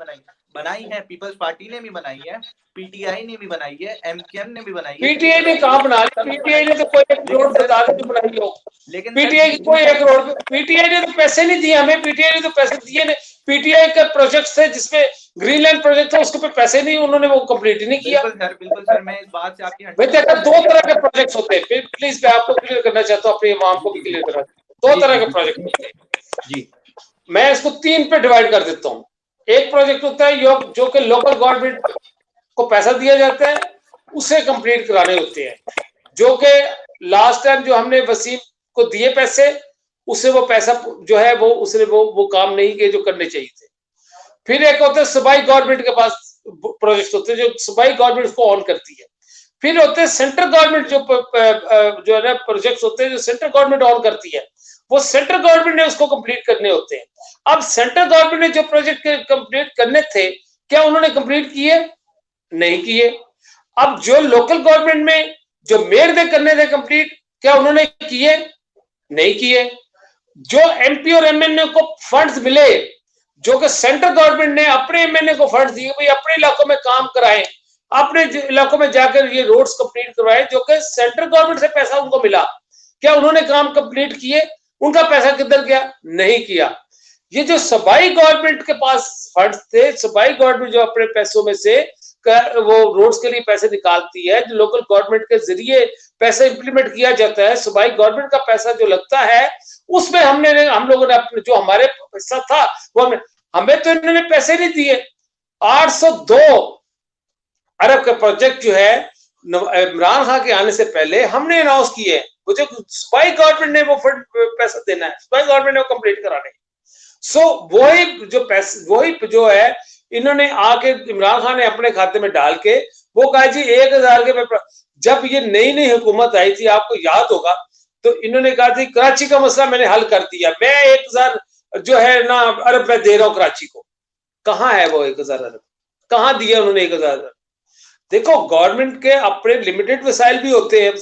बनाई है, पीपल्स पार्टी ने भी बनाई है, पीटीआई ने भी बनाई है, एमकेएम ने भी बनाई है। पीटीआई ने कहां बना ली? पीटीआई ने तो कोई एक रोड बता दे जो बनाई हो, लेकिन पीटीआई की कोई एक रोड, पीटीआई ने तो पैसे नहीं दिए हमें, पीटीआई ने तो पैसे दिए नहीं। पीटीआई का प्रोजेक्ट थे जिसमें ग्रीनलैंड प्रोजेक्ट था, उसके पे पैसे नहीं, उन्होंने वो कंप्लीट नहीं किया। बिल्कुल सर, मैं इस बात से आपकी देखा, दो तरह के प्रोजेक्ट्स होते हैं, प्लीज मैं आपको क्लियर करना चाहता हूँ, अपनी आवाम को भी क्लियर करना चाहता हूँ। 2 तरह के प्रोजेक्ट होते हैं जी, मैं इसको 3 पे डिवाइड कर देता हूँ। एक प्रोजेक्ट होता है जो कि लोकल गवर्नमेंट को पैसा दिया जाता है, उसे कंप्लीट कराने होते हैं, जो कि लास्ट टाइम जो हमने वसीम को दिए पैसे, उसे वो पैसा जो है वो उसने वो काम नहीं किए जो करने चाहिए थे। फिर एक होता है सूबाई गवर्नमेंट के पास प्रोजेक्ट होते हैं जो सूबाई गवर्नमेंट उसको ऑन करती है। फिर होते हैं सेंट्रल गवर्नमेंट जो है ना प्रोजेक्ट्स होते हैं जो सेंट्रल गवर्नमेंट ऑन करती है, वो सेंट्रल गवर्नमेंट ने उसको कंप्लीट करने होते हैं। अब सेंट्रल गवर्नमेंट ने जो प्रोजेक्ट कंप्लीट करने थे, क्या उन्होंने कंप्लीट किए? नहीं किए। अब जो लोकल गवर्नमेंट में जो मेयर ने करने थे कंप्लीट, क्या उन्होंने किए? नहीं किए। जो एमपी और एमएनए को फंड्स मिले, जो कि सेंट्रल गवर्नमेंट ने अपने एमएनए को फंड दिए, भाई अपने इलाकों में काम कराएं, अपने इलाकों में जाकर ये रोड्स कंप्लीट करवाएं, जो कि सेंट्रल गवर्नमेंट से पैसा उनको मिला, क्या उन्होंने काम कंप्लीट किए? उनका पैसा किधर गया? नहीं किया। ये जो सूबाई गवर्नमेंट के पास फंड थे, सूबाई गवर्नमेंट जो अपने पैसों में से वो रोड्स के लिए पैसे निकालती है, जो लोकल गवर्नमेंट के जरिए पैसा इंप्लीमेंट किया जाता है, सूबाई गवर्नमेंट का पैसा जो लगता है, उसमें हम लोगों ने जो हमारे हिस्सा था वो हमें तो इन्होंने पैसे नहीं दिए। 802 अरब का प्रोजेक्ट जो है इमरान खान के आने से पहले हमने अनाउंस किए हैं, मुझे सूबाई गवर्नमेंट ने वो फंड पैसा देना है, सूबाई गवर्नमेंट ने वो कंप्लीट कराने। सो वही जो है इन्होंने आके इमरान खान ने अपने खाते में डाल के वो कहा जी 1000 के। जब ये नई नई हुकूमत आई थी, आपको याद होगा, तो इन्होंने कहा थी कराची का मसला मैंने हल कर दिया, मैं 1000 जो है ना अरब में दे रहा हूं कराची को। कहाँ है वो 1000 अरब? कहाँ दिया उन्होंने 1000 अरब? देखो, गवर्नमेंट के अपने लिमिटेड वसाइल भी होते हैं,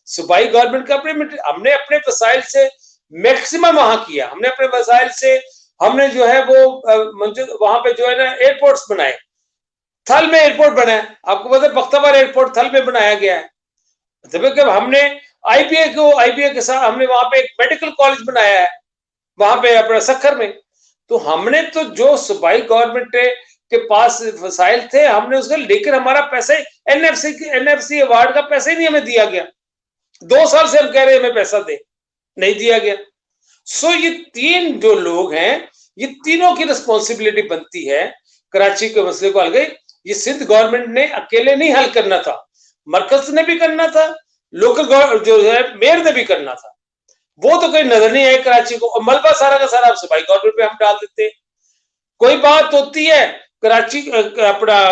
सूबाई गवर्नमेंट के अपने, हमने अपने वसाइल से मैक्सिमम वहां किया, हमने अपने वसाइल से हमने जो है वो वहां पे जो है ना एयरपोर्ट्स बनाए, थल में एयरपोर्ट बना है, आपको पता है बख्ताबार एयरपोर्ट थल में बनाया गया है। मतलब हमने आईबीए के साथ हमने वहां पे एक मेडिकल कॉलेज बनाया है, वहां पे अपना सखर में। तो हमने तो जो सूबाई गवर्नमेंट के पास वसाइल थे हमने उसका, लेकिन हमारा पैसे एनएफसी अवार्ड का पैसा ही नहीं हमें दिया गया। 2 साल से हम कह रहे हैं हमें पैसा दे, नहीं दिया गया। सो ये 3 जो लोग हैं, ये तीनों की रिस्पॉन्सिबिलिटी बनती है कराची के मसले को हल गई। ये सिंध गवर्नमेंट ने अकेले नहीं हल करना था, मरकज ने भी करना था, लोकल जो है मेयर ने भी करना था। वो तो कोई नजर नहीं आए कराची को, और मलबा सारा का सारा सूबाई गवर्नमेंट पे हम डाल देते हैं। कोई बात होती है कराची अपना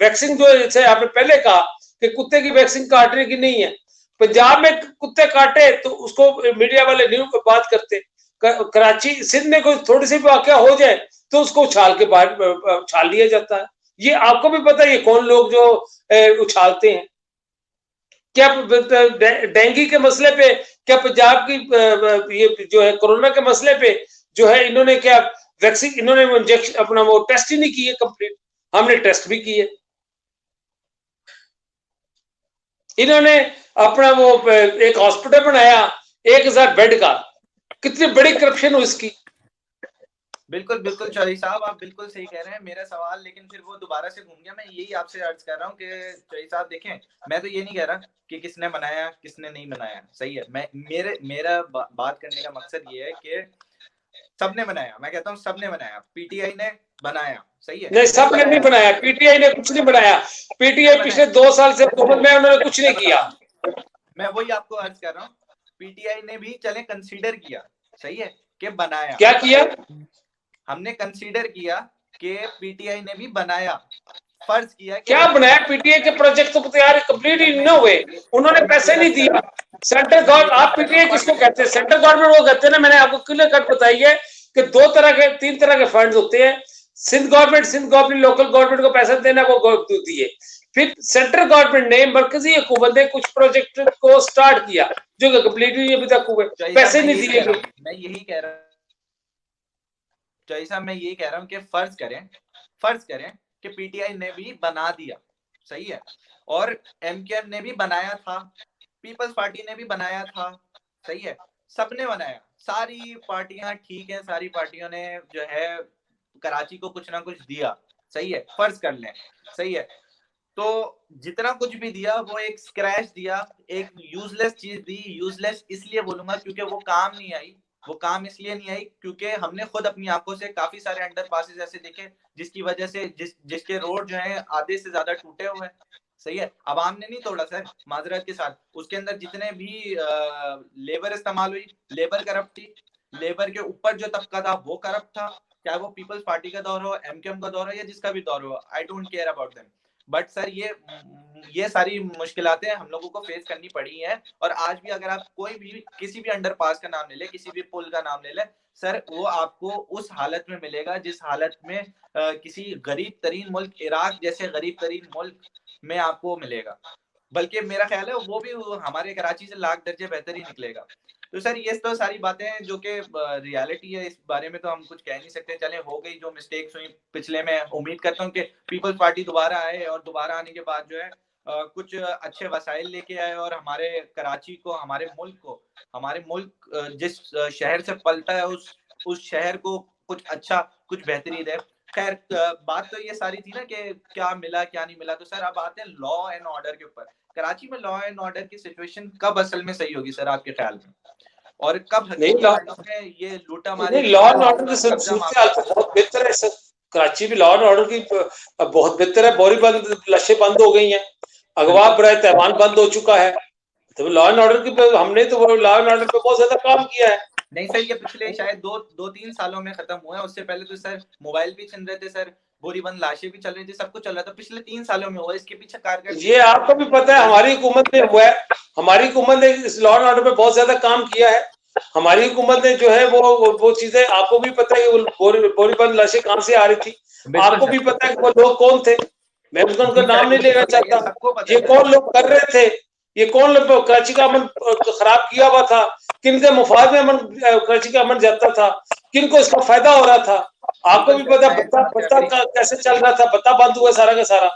वैक्सीन जो जैसे आपने पहले कहा कि कुत्ते की वैक्सीन काटने की नहीं है, पंजाब में कुत्ते काटे तो उसको मीडिया वाले न्यूज पे बात करते, कराची सिंध में कोई थोड़ी सी भी वाकया हो जाए तो उसको उछाल के बाहर उछाल लिया जाता है। ये आपको भी पता है ये कौन लोग जो उछालते हैं। क्या डेंगू के मसले पे, क्या पंजाब की ये जो है कोरोना के मसले पे जो है इन्होंने क्या वैक्सीन, इन्होंने इंजेक्शन अपना वो टेस्ट ही नहीं किए कंप्लीट, हमने टेस्ट भी किए। इन्होंने अपना वो एक हॉस्पिटल बनाया 1000 बेड का, कितनी बड़ी करप्शन हुई इसकी। बिल्कुल बिल्कुल चौधरी साहब, आप बिल्कुल सही कह रहे हैं। मेरा सवाल लेकिन फिर वो दोबारा से घूम गया। मैं यही आपसे अर्ज कर रहा हूँ कि चौधरी साहब देखें, मैं तो ये नहीं कह रहा कि किसने बनाया किसने नहीं बनाया, सही है। मेरा बात करने का मकसद ये है कि सबने बनाया, मैं कहता हूँ सबने बनाया, पीटीआई ने बनाया, सही है। नहीं, सबने नहीं बनाया, पीटीआई ने कुछ नहीं बनाया। पीटीआई पिछले 2 साल से हुकूमत में, उन्होंने कुछ नहीं किया। मैं वही आपको अर्ज कर रहा हूँ, पीटीआई ने भी चले कंसीडर किया, सही है, कि बनाया। क्या किया? हमने कंसीडर किया कि पीटीआई ने भी बनाया, फर्ज किया। क्या बनाया? पीटीआई के प्रोजेक्ट तो तैयार कंप्लीट ही न हुए, उन्होंने पैसे नहीं दिया। सेंट्रल गवर्नमेंट, आप पीटीआई किसको कहते हैं? सेंट्रल गवर्नमेंट वो कहते हैं ना, मैंने आपको क्लियर कट बताई है कि 3 तरह के फंड्स होते हैं। सिंध गवर्नमेंट लोकल गवर्नमेंट को पैसा देना, वो दिए। फिर सेंट्रल गवर्नमेंट ने, मरकजी हुकूमत ने कुछ प्रोजेक्ट को स्टार्ट किया जो कि कंप्लीट हुई अभी तक हुए, पैसे नहीं दिए गए। मैं यही कह रहा हूँ जैसा, मैं यही कह रहा हूँ कि फर्ज करें कि पीटीआई ने भी बना दिया, सही है, और एमकेएम ने भी बनाया था, पीपल्स पार्टी ने भी बनाया था, सही है, सबने बनाया, सारी पार्टियां ठीक है, सारी पार्टियों ने जो है कराची को कुछ ना कुछ दिया, सही है, फर्ज कर लें, सही है। तो जितना कुछ भी दिया वो एक स्क्रैच दिया, एक यूजलेस चीज दी। यूजलेस इसलिए बोलूंगा क्योंकि वो काम नहीं आई। वो काम इसलिए नहीं आई क्योंकि हमने खुद अपनी आंखों से काफी सारे अंडर पासेस ऐसे देखे जिसकी वजह से जिसके रोड जो है आधे से ज्यादा टूटे हुए हैं, सही है। आवाम ने नहीं तोड़ा सर, माजरत के साथ। उसके अंदर जितने भी लेबर इस्तेमाल हुई, लेबर करप्ट थी, लेबर के ऊपर जो तबका था वो करप्ट था, चाहे वो पीपल्स पार्टी का दौर हो, एमकेएम का दौर हो, या जिसका भी दौर हो, I don't care about them. But sir ये सारी मुश्किलातें हम लोगों को फेस करनी पड़ी हैं। और आज भी अगर आप कोई भी किसी भी अंडरपास का नाम ले ले, किसी भी पुल का नाम ले ले सर, वो आपको उस हालत में मिलेगा जिस हालत में किसी गरीब तरीन मुल्क, इराक जैसे गरीब तरीन मुल्क में आपको मिलेगा। बल्कि मेरा ख्याल है वो भी हमारे कराची से लाख दर्जे बेहतर ही निकलेगा। तो सर ये तो सारी बातें हैं जो कि रियलिटी है, इस बारे में तो हम कुछ कह नहीं सकते। चले, हो गई जो मिस्टेक्स हुई पिछले में, उम्मीद करता हूँ कि पीपल्स पार्टी दोबारा आए और दोबारा आने के बाद जो है कुछ अच्छे वसाइल लेके आए और हमारे कराची को, हमारे मुल्क जिस शहर से पलता है उस शहर को कुछ अच्छा, कुछ बेहतरी दे। खैर बात तो ये सारी थी ना कि क्या मिला क्या नहीं मिला। तो सर अब आते हैं लॉ एंड ऑर्डर के ऊपर। कराची में लॉ एंड ऑर्डर की सिचुएशन कब असल में सही होगी सर आपके ख्याल में, और कब नहीं हकीकी मायनों में ये लूटा मारी नहीं, लॉ एंड ऑर्डर की कब्जा सूरत हाल तो बहुत बेहतर है सर। कराची में लॉ एंड ऑर्डर की बहुत बेहतर है। बोरी बंद, लशें बंद हो गई हैं, अगवा बराए तहवान बंद हो चुका है। तो लॉ एंड ऑर्डर की हमने तो लॉ एंड ऑर्डर पे बहुत ज्यादा काम किया है। नहीं सर, ये पिछले शायद दो तीन सालों में खत्म हुआ है। उससे पहले तो सर मोबाइल भी छिन रहे थे सर, बोरीबंद लाशें भी चल रही थी, सब कुछ चल रहा था। पिछले 3 सालों में हुआ। इसके पीछे कारगर ये आपको भी पता है, हमारी हुकूमत ने हुआ है, हमारी हुकूमत ने इस लॉ एंड ऑर्डर पे बहुत ज्यादा काम किया है। हमारी हुकूमत ने जो है वो चीजें, आपको भी पता है कि बोरीबंद लाशें कहां से आ रही थी, आपको भी पता है कि वो लोग कौन थे। मैं उनका नाम नहीं लेना चाहता। ये कौन लोग कर रहे थे, ये कौन लोग कराची का अमन खराब किया हुआ था, किनके मुफाद में अमन, कराची का अमन जाता था, किनको इसका फायदा हो रहा था। आपको भी पता, बत्ता कैसे चल रहा था, बत्ता बंद हुआ सारा का सारा।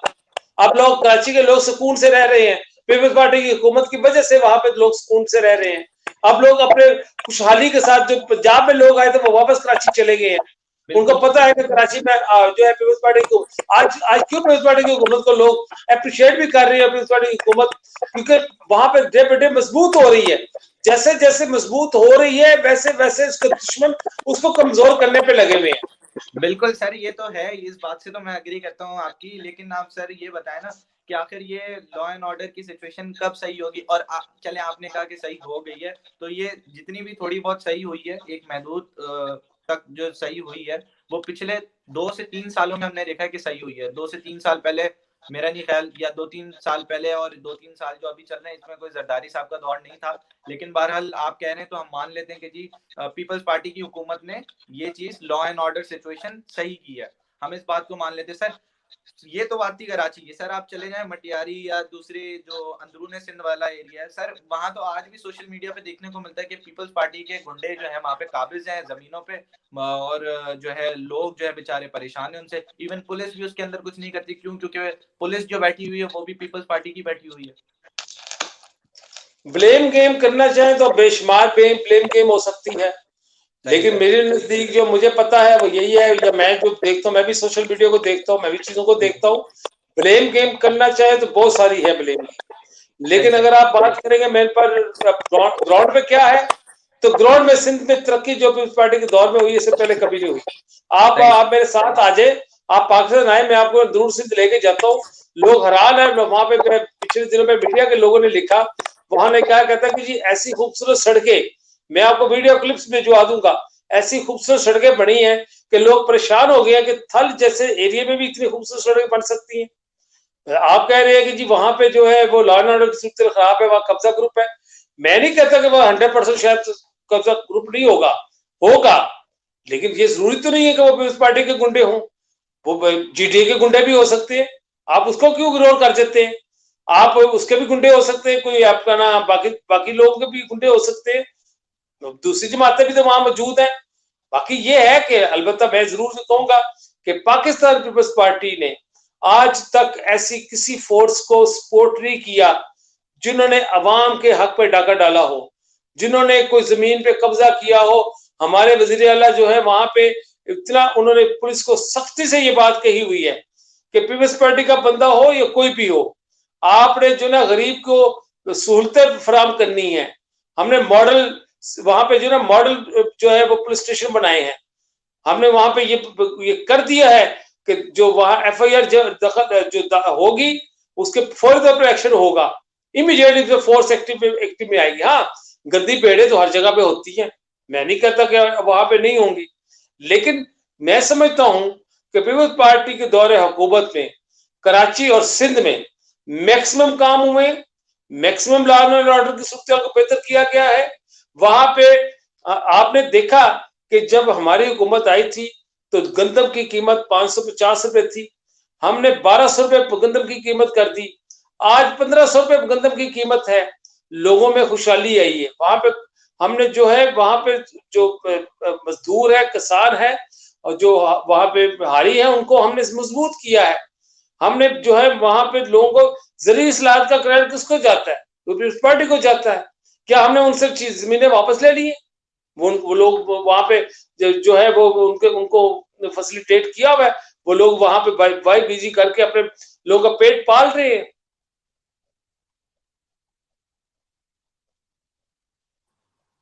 अब लोग, कराची के लोग सुकून से रह रहे हैं, पीपल्स पार्टी की हुकूमत की वजह से वहां पे लोग सुकून से रह रहे हैं। अब लोग अपने खुशहाली के साथ, जो पंजाब में लोग आए थे वो वापस कराची चले गए हैं। उनको पता है कि कराची में जो है पीपल्स पार्टी को आज क्यों पीपल्स पार्टी की हुकूमत को लोग अप्रिशिएट भी कर रही है, पीपल्स पार्टी की हुकूमत, क्योंकि वहां पे डे बाय डे मजबूत हो रही है। जैसे जैसे मजबूत हो रही है वैसे वैसे इसके दुश्मन उसको कमजोर करने पे लगे हुए हैं। बिल्कुल सर, ये तो है, इस बात से तो मैं एग्री करता हूँ आपकी। लेकिन आप सर ये बताएं ना कि आखिर ये लॉ एंड ऑर्डर की सिचुएशन कब सही होगी। और चले आपने कहा कि सही हो गई है, तो ये जितनी भी थोड़ी बहुत सही हुई है, एक महदूद तक जो सही हुई है, वो पिछले 2 से 3 सालों में हमने देखा है कि सही हुई है। 2 से 3 साल पहले मेरा नहीं ख्याल, या 2-3 साल पहले और 2-3 साल जो अभी चल रहे हैं, इसमें कोई जरदारी साहब का दौर नहीं था। लेकिन बहरहाल आप कह रहे हैं तो हम मान लेते हैं कि जी पीपल्स पार्टी की हुकूमत ने ये चीज लॉ एंड ऑर्डर सिचुएशन सही की है। हम इस बात को मान लेते हैं सर। ये तो बात थी कराची की। सर आप चले जाएं मटियारी या दूसरे जो अंदरून सिंध वाला एरिया है सर, वहां तो आज भी सोशल मीडिया पे देखने को मिलता है कि पीपल्स पार्टी के गुंडे जो है वहां पे काबिज हैं जमीनों पे, और जो है लोग जो है बेचारे परेशान है उनसे। इवन पुलिस भी उसके अंदर कुछ नहीं करती। क्यों? क्योंकि पुलिस जो बैठी हुई है वो भी पीपल्स पार्टी की बैठी हुई है। ब्लेम गेम करना चाहे तो बेशुमार ब्लेम गेम हो सकती है, लेकिन मेरे नजदीक जो मुझे पता है वो यही है, या मैं जो देखता हूँ, मैं भी सोशल मीडिया को देखता हूँ, मैं भी चीजों को देखता हूँ। ब्लेम गेम करना चाहे तो बहुत सारी है ब्लेम गेम, लेकिन अगर आप बात करेंगे मेरे पर ग्राउंड पे क्या है, तो ग्राउंड में सिंध में तरक्की जो पीपल्स पार्टी के दौर में हुई, इससे पहले कभी नहीं हुई। आप मेरे साथ आ जाए, आप पाकिस्तान आए, मैं आपको दूर सिंध लेके जाता हूँ। लोग हैरान है। वहां पे पिछले दिनों में मीडिया के लोगों ने लिखा, वहां ने क्या कहता है कि जी ऐसी खूबसूरत सड़कें, मैं आपको वीडियो क्लिप्स भिजवा दूंगा, ऐसी खूबसूरत सड़कें बनी हैं कि लोग परेशान हो गए हैं कि थल जैसे एरिया में भी इतनी खूबसूरत सड़कें बन सकती हैं। आप कह रहे हैं कि जी वहां पे जो है वो लॉ एंड ऑर्डर की सूरत खराब है, वहां कब्जा ग्रुप है। मैं नहीं कहता कि वह 100% शायद कब्जा ग्रुप नहीं होगा, होगा, लेकिन ये जरूरी तो नहीं है कि वो पीपल्स पार्टी के गुंडे हों, वो जीटीए के गुंडे भी हो सकते हैं। आप उसको क्यों इग्नोर कर देते हैं? आप उसके भी गुंडे हो सकते हैं, कोई आपका ना बाकी लोगों के भी गुंडे हो सकते हैं, दूसरी जमातें भी तो वहां मौजूद हैं। बाकी ये है कि अलबत्ता मैं जरूर कहूंगा कि पाकिस्तान पीपल्स पार्टी ने आज तक ऐसी किसी फोर्स को सपोर्ट नहीं किया जिन्होंने अवाम के हक पे डाका डाला हो, जिन्होंने कोई जमीन पे कब्जा किया हो। हमारे वजीर आला जो है वहां पे इतना उन्होंने पुलिस को सख्ती से ये बात कही हुई है कि पीपल्स पार्टी का बंदा हो या कोई भी हो, आपने जो ना गरीब को सहूलतें फराम करनी है। हमने मॉडल वहां पे जो ना मॉडल जो है वो पुलिस स्टेशन बनाए हैं। हमने वहां पे ये कर दिया है कि जो वहां एफआईआर जो होगी उसके फौरी तौर पर एक्शन होगा, इमीडिएटली फोर्स एक्टिव में आएगी। हाँ, गंदी पेड़े तो हर जगह पे होती हैं, मैं नहीं कहता कि वहां पे नहीं होंगी, लेकिन मैं समझता हूं कि पीपल्स पार्टी के दौरे हुकूमत में कराची और सिंध में मैक्सिमम काम हुए, मैक्सिमम लॉ एंड ऑर्डर की सूरत को बेहतर किया गया है। वहां पे आपने देखा कि जब हमारी हुकूमत आई थी तो गंदम की कीमत 550 रुपए थी, हमने 1200 रुपए गंदम की कीमत कर दी, आज 1500 रुपए गंदम की कीमत है। लोगों में खुशहाली आई है। वहां पे हमने जो है वहां पे जो मजदूर है, किसान है और जो वहां पे हारी है, उनको हमने मजबूत किया है। हमने जो है वहां पे लोगों को जरूरी इस्लाहत का क्रेडिट किसको जाता है? तो पीपल्स पार्टी को जाता है। क्या हमने उनसे जमीनें वापस ले ली है? वो लोग वहां पे जो है वो उनको फैसिलिटेट किया हुआ है, वो लोग वहां पे वाई बिजी करके अपने लोगों का पेट पाल रहे हैं।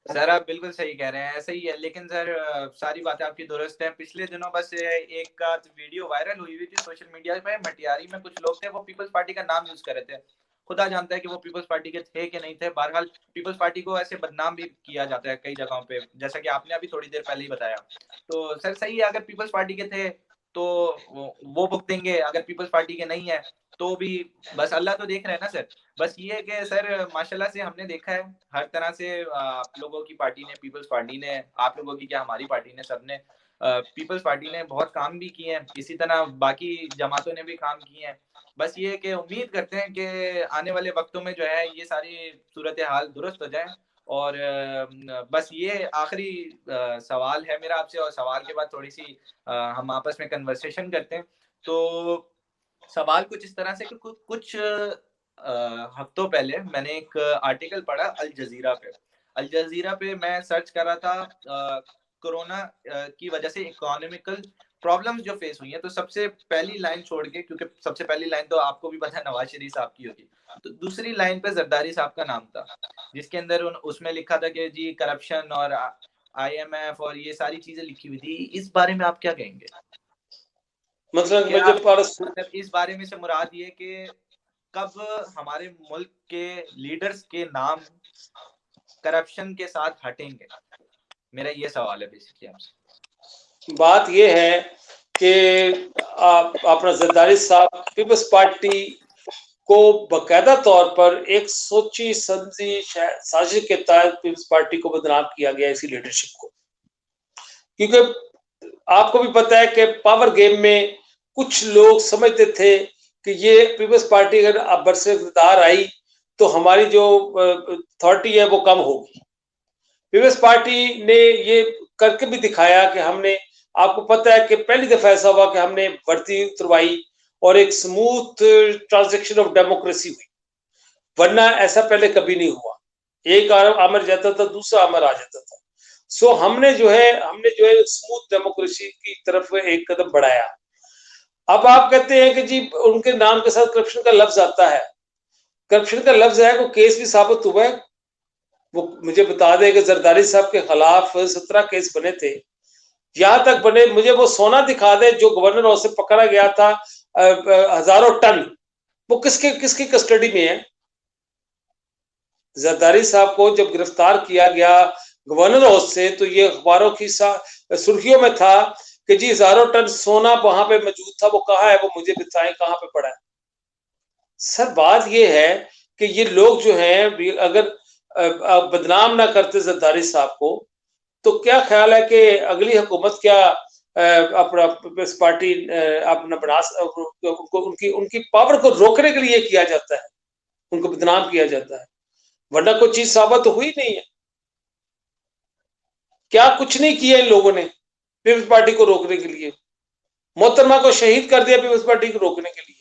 सर आप बिल्कुल सही कह रहे हैं, ऐसा ही है। लेकिन सर सारी बातें आपकी दुरुस्त हैं। पिछले दिनों बस एक वीडियो वायरल हुई थी सोशल मीडिया पे। मटियारी में कुछ लोग थे, वो पीपल्स पार्टी का नाम यूज कर रहे थे। खुदा जानता है कि वो पीपल्स पार्टी के थे कि नहीं थे। बहरहाल पीपल्स पार्टी को ऐसे बदनाम भी किया जाता है कई जगहों पे, जैसा कि आपने अभी थोड़ी देर पहले ही बताया। तो सर सही है, अगर पीपल्स पार्टी के थे तो वो भुगतेंगे, अगर पीपल्स पार्टी के नहीं है तो भी बस अल्लाह तो देख रहे हैं ना सर। बस ये है कि सर माशाल्लाह से हमने देखा है हर तरह से, आप लोगों की पार्टी ने, पीपल्स पार्टी ने, आप लोगों की क्या हमारी पार्टी ने, सबने पीपल्स पार्टी ने बहुत काम भी किए हैं। इसी तरह बाकी जमातों ने भी काम किए हैं। बस ये है कि उम्मीद करते हैं कि आने वाले वक्तों में जो है ये सारी सूरत हाल दुरुस्त हो जाए। और बस ये आखिरी सवाल है मेरा आपसे, और सवाल के बाद थोड़ी सी हम आपस में कन्वर्सेशन करते हैं। तो सवाल कुछ इस तरह से कि कुछ हफ्तों पहले मैंने एक आर्टिकल पढ़ा अल जजीरा पे मैं सर्च कर रहा था कोरोना की वजह से इकोनॉमिकल प्रॉब्लम्स जो फेस हुई हैं। तो सबसे पहली लाइन छोड़ के, क्योंकि सबसे पहली लाइन तो आपको भी पता है नवाज शरीफ साहब की होगी, तो दूसरी लाइन पे जरदारी साहब का नाम था, जिसके अंदर उसमें लिखा था कि जी करप्शन और IMF और ये सारी चीजें लिखी हुई थी। इस बारे में आप क्या कहेंगे? मतलब इस बारे में से मुराद ये कि कब हमारे मुल्क के लीडर्स के नाम करप्शन के साथ हटेंगे, मेरा ये सवाल है बेसिकली आपसे। बात ये है कि अपना जरदारी साहब पीपल्स पार्टी को बकायदा तौर पर एक सोची समझी साजिश के तहत पीपल्स पार्टी को बदनाम किया गया, इसी लीडरशिप को। क्योंकि आपको भी पता है कि पावर गेम में कुछ लोग समझते थे कि ये पीपल्स पार्टी अगर अब बरसे इक़्तिदार आई तो हमारी जो अथॉरिटी है वो कम होगी। पीपल्स पार्टी ने ये करके भी दिखाया कि हमने, आपको पता है कि पहली दफा ऐसा हुआ कि हमने वर्दी उतरवाई और एक स्मूथ ट्रांजैक्शन ऑफ डेमोक्रेसी हुई, वरना ऐसा पहले कभी नहीं हुआ। एक आमर जाता था, दूसरा आमर आ जाता था। सो हमने जो है स्मूथ डेमोक्रेसी की तरफ एक कदम बढ़ाया। अब आप कहते हैं कि जी उनके नाम के साथ करप्शन का लफ्ज आता है। करप्शन का लफ्ज है, वो केस भी साबित हुआ है। वो मुझे बता दे कि जरदारी साहब के खिलाफ 17 केस बने थे, यहां तक बने, मुझे वो सोना दिखा दे जो गवर्नर हाउस से पकड़ा गया था हजारों टन, वो किसकी कस्टडी में है? जरदारी साहब को जब गिरफ्तार किया गया गवर्नर हाउस से, तो ये अखबारों की सुर्खियों में था कि जी हजारों टन सोना वहां पे मौजूद था, वो कहाँ है, वो मुझे बताएं कहाँ पे पड़ा है। सर बात ये है कि ये लोग जो हैं, अगर बदनाम ना करते जरदारी साहब को, तो क्या ख्याल है कि अगली हुकूमत क्या अपना पीपल्स पार्टी अपना बना उनकी पावर को रोकने के लिए किया जाता है, उनको बदनाम किया जाता है, वरना कोई चीज साबित तो हुई नहीं है। क्या कुछ नहीं किया इन लोगों ने पीपल्स पार्टी को रोकने के लिए? मोहतरमा को शहीद कर दिया पीपल्स पार्टी को रोकने के लिए।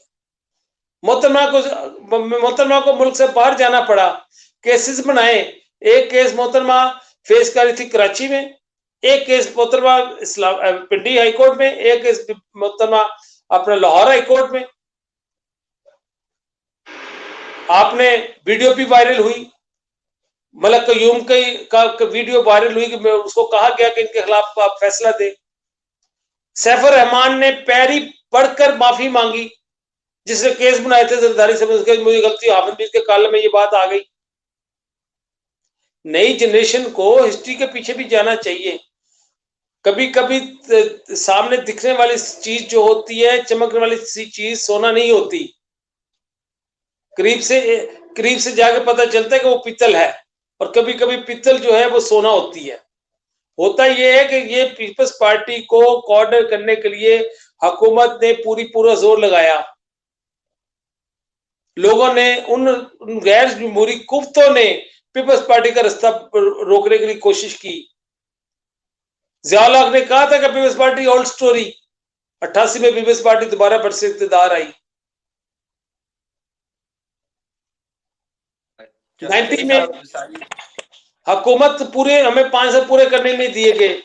मोहतरमा को मुल्क से बाहर जाना पड़ा, केसेस बनाए। एक केस मोहतरमा फेस कर रही थी कराची में, एक केस मोहतरमा पिंडी हाई कोर्ट में, एक केस मोहतरमा अपना लाहौर हाई कोर्ट में। आपने वीडियो भी वायरल हुई, मलक कयूम का वीडियो वायरल हुई कि उसको कहा गया कि इनके खिलाफ आप फैसला दे। सैफुर रहमान ने पैरी पढ़कर माफी मांगी, जिसने केस बनाए थे जरदारी से, मुझे गलती, हाफिज मीर के काल में ये बात आ गई। नई जनरेशन को हिस्ट्री के पीछे भी जाना चाहिए। कभी कभी सामने दिखने वाली चीज जो होती है, चमकने वाली चीज सोना नहीं होती, करीब से जाके पता चलता है कि वो पीतल है, और कभी कभी पीतल जो है वो सोना होती है। होता ये है कि ये पीपल्स पार्टी को कॉर्नर करने के लिए हुकूमत ने पूरा जोर लगाया। लोगों ने उन गैर जमहूरी कुव्वतों ने पीपल्स पार्टी का रास्ता रोकने के लिए कोशिश की। ज़िया-उल-हक ने कहा था कि पीपल्स पार्टी ओल्ड स्टोरी, 88 में पीपल्स पार्टी दोबारा बरसे इक़्तिदार आई, 90 में हुकूमत पूरे हमें 5 साल पूरे करने नहीं दिए गए,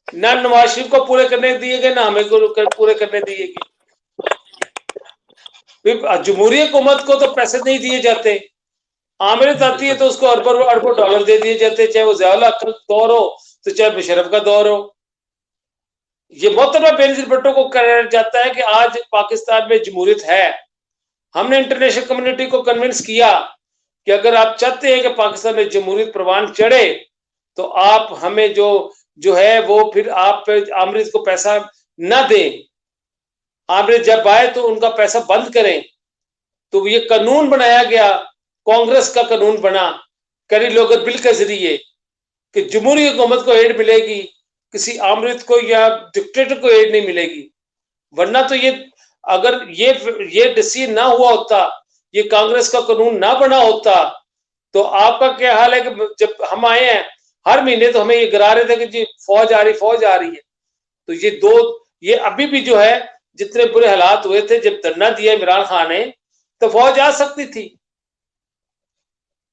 ना नवाज शरीफ को पूरे करने दिए गए, ना हमें पूरे करने दिए गए। जमहूरी हुकूमत को तो पैसे नहीं दिए जाते, आमदनी आती है तो उसको अरबों अरबों डॉलर दे दिए जाते, चाहे वो ज़िया-उल हक का दौर हो तो चाहे मुशर्रफ का दौर हो। ये मोहतरमा बेनज़ीर भुट्टो को कहा जाता है कि आज पाकिस्तान में जमहूरियत है। हमने इंटरनेशनल कम्युनिटी को कन्विंस किया कि अगर आप चाहते हैं कि पाकिस्तान में जमहूरियत प्रवान चढ़े तो आप हमें जो है वो फिर आप आमरीत को पैसा ना दें, आमरीत जब आए तो उनका पैसा बंद करें। तो ये कानून बनाया गया, कांग्रेस का कानून बना करी लोगों बिल के जरिए कि जमहूरी हुकूमत को एड मिलेगी, किसी आमरीत को या डिक्टेटर को एड नहीं मिलेगी। वरना तो ये अगर ये डिसीजन ना हुआ होता, ये कांग्रेस का कानून ना बना होता, तो आपका क्या हाल है कि जब हम आए हैं हर महीने तो हमें ये गिरा रहे थे कि जी फौज आ रही है। तो ये अभी भी जो है जितने बुरे हालात हुए थे, जब धरना दिया इमरान खान ने तो फौज आ सकती थी,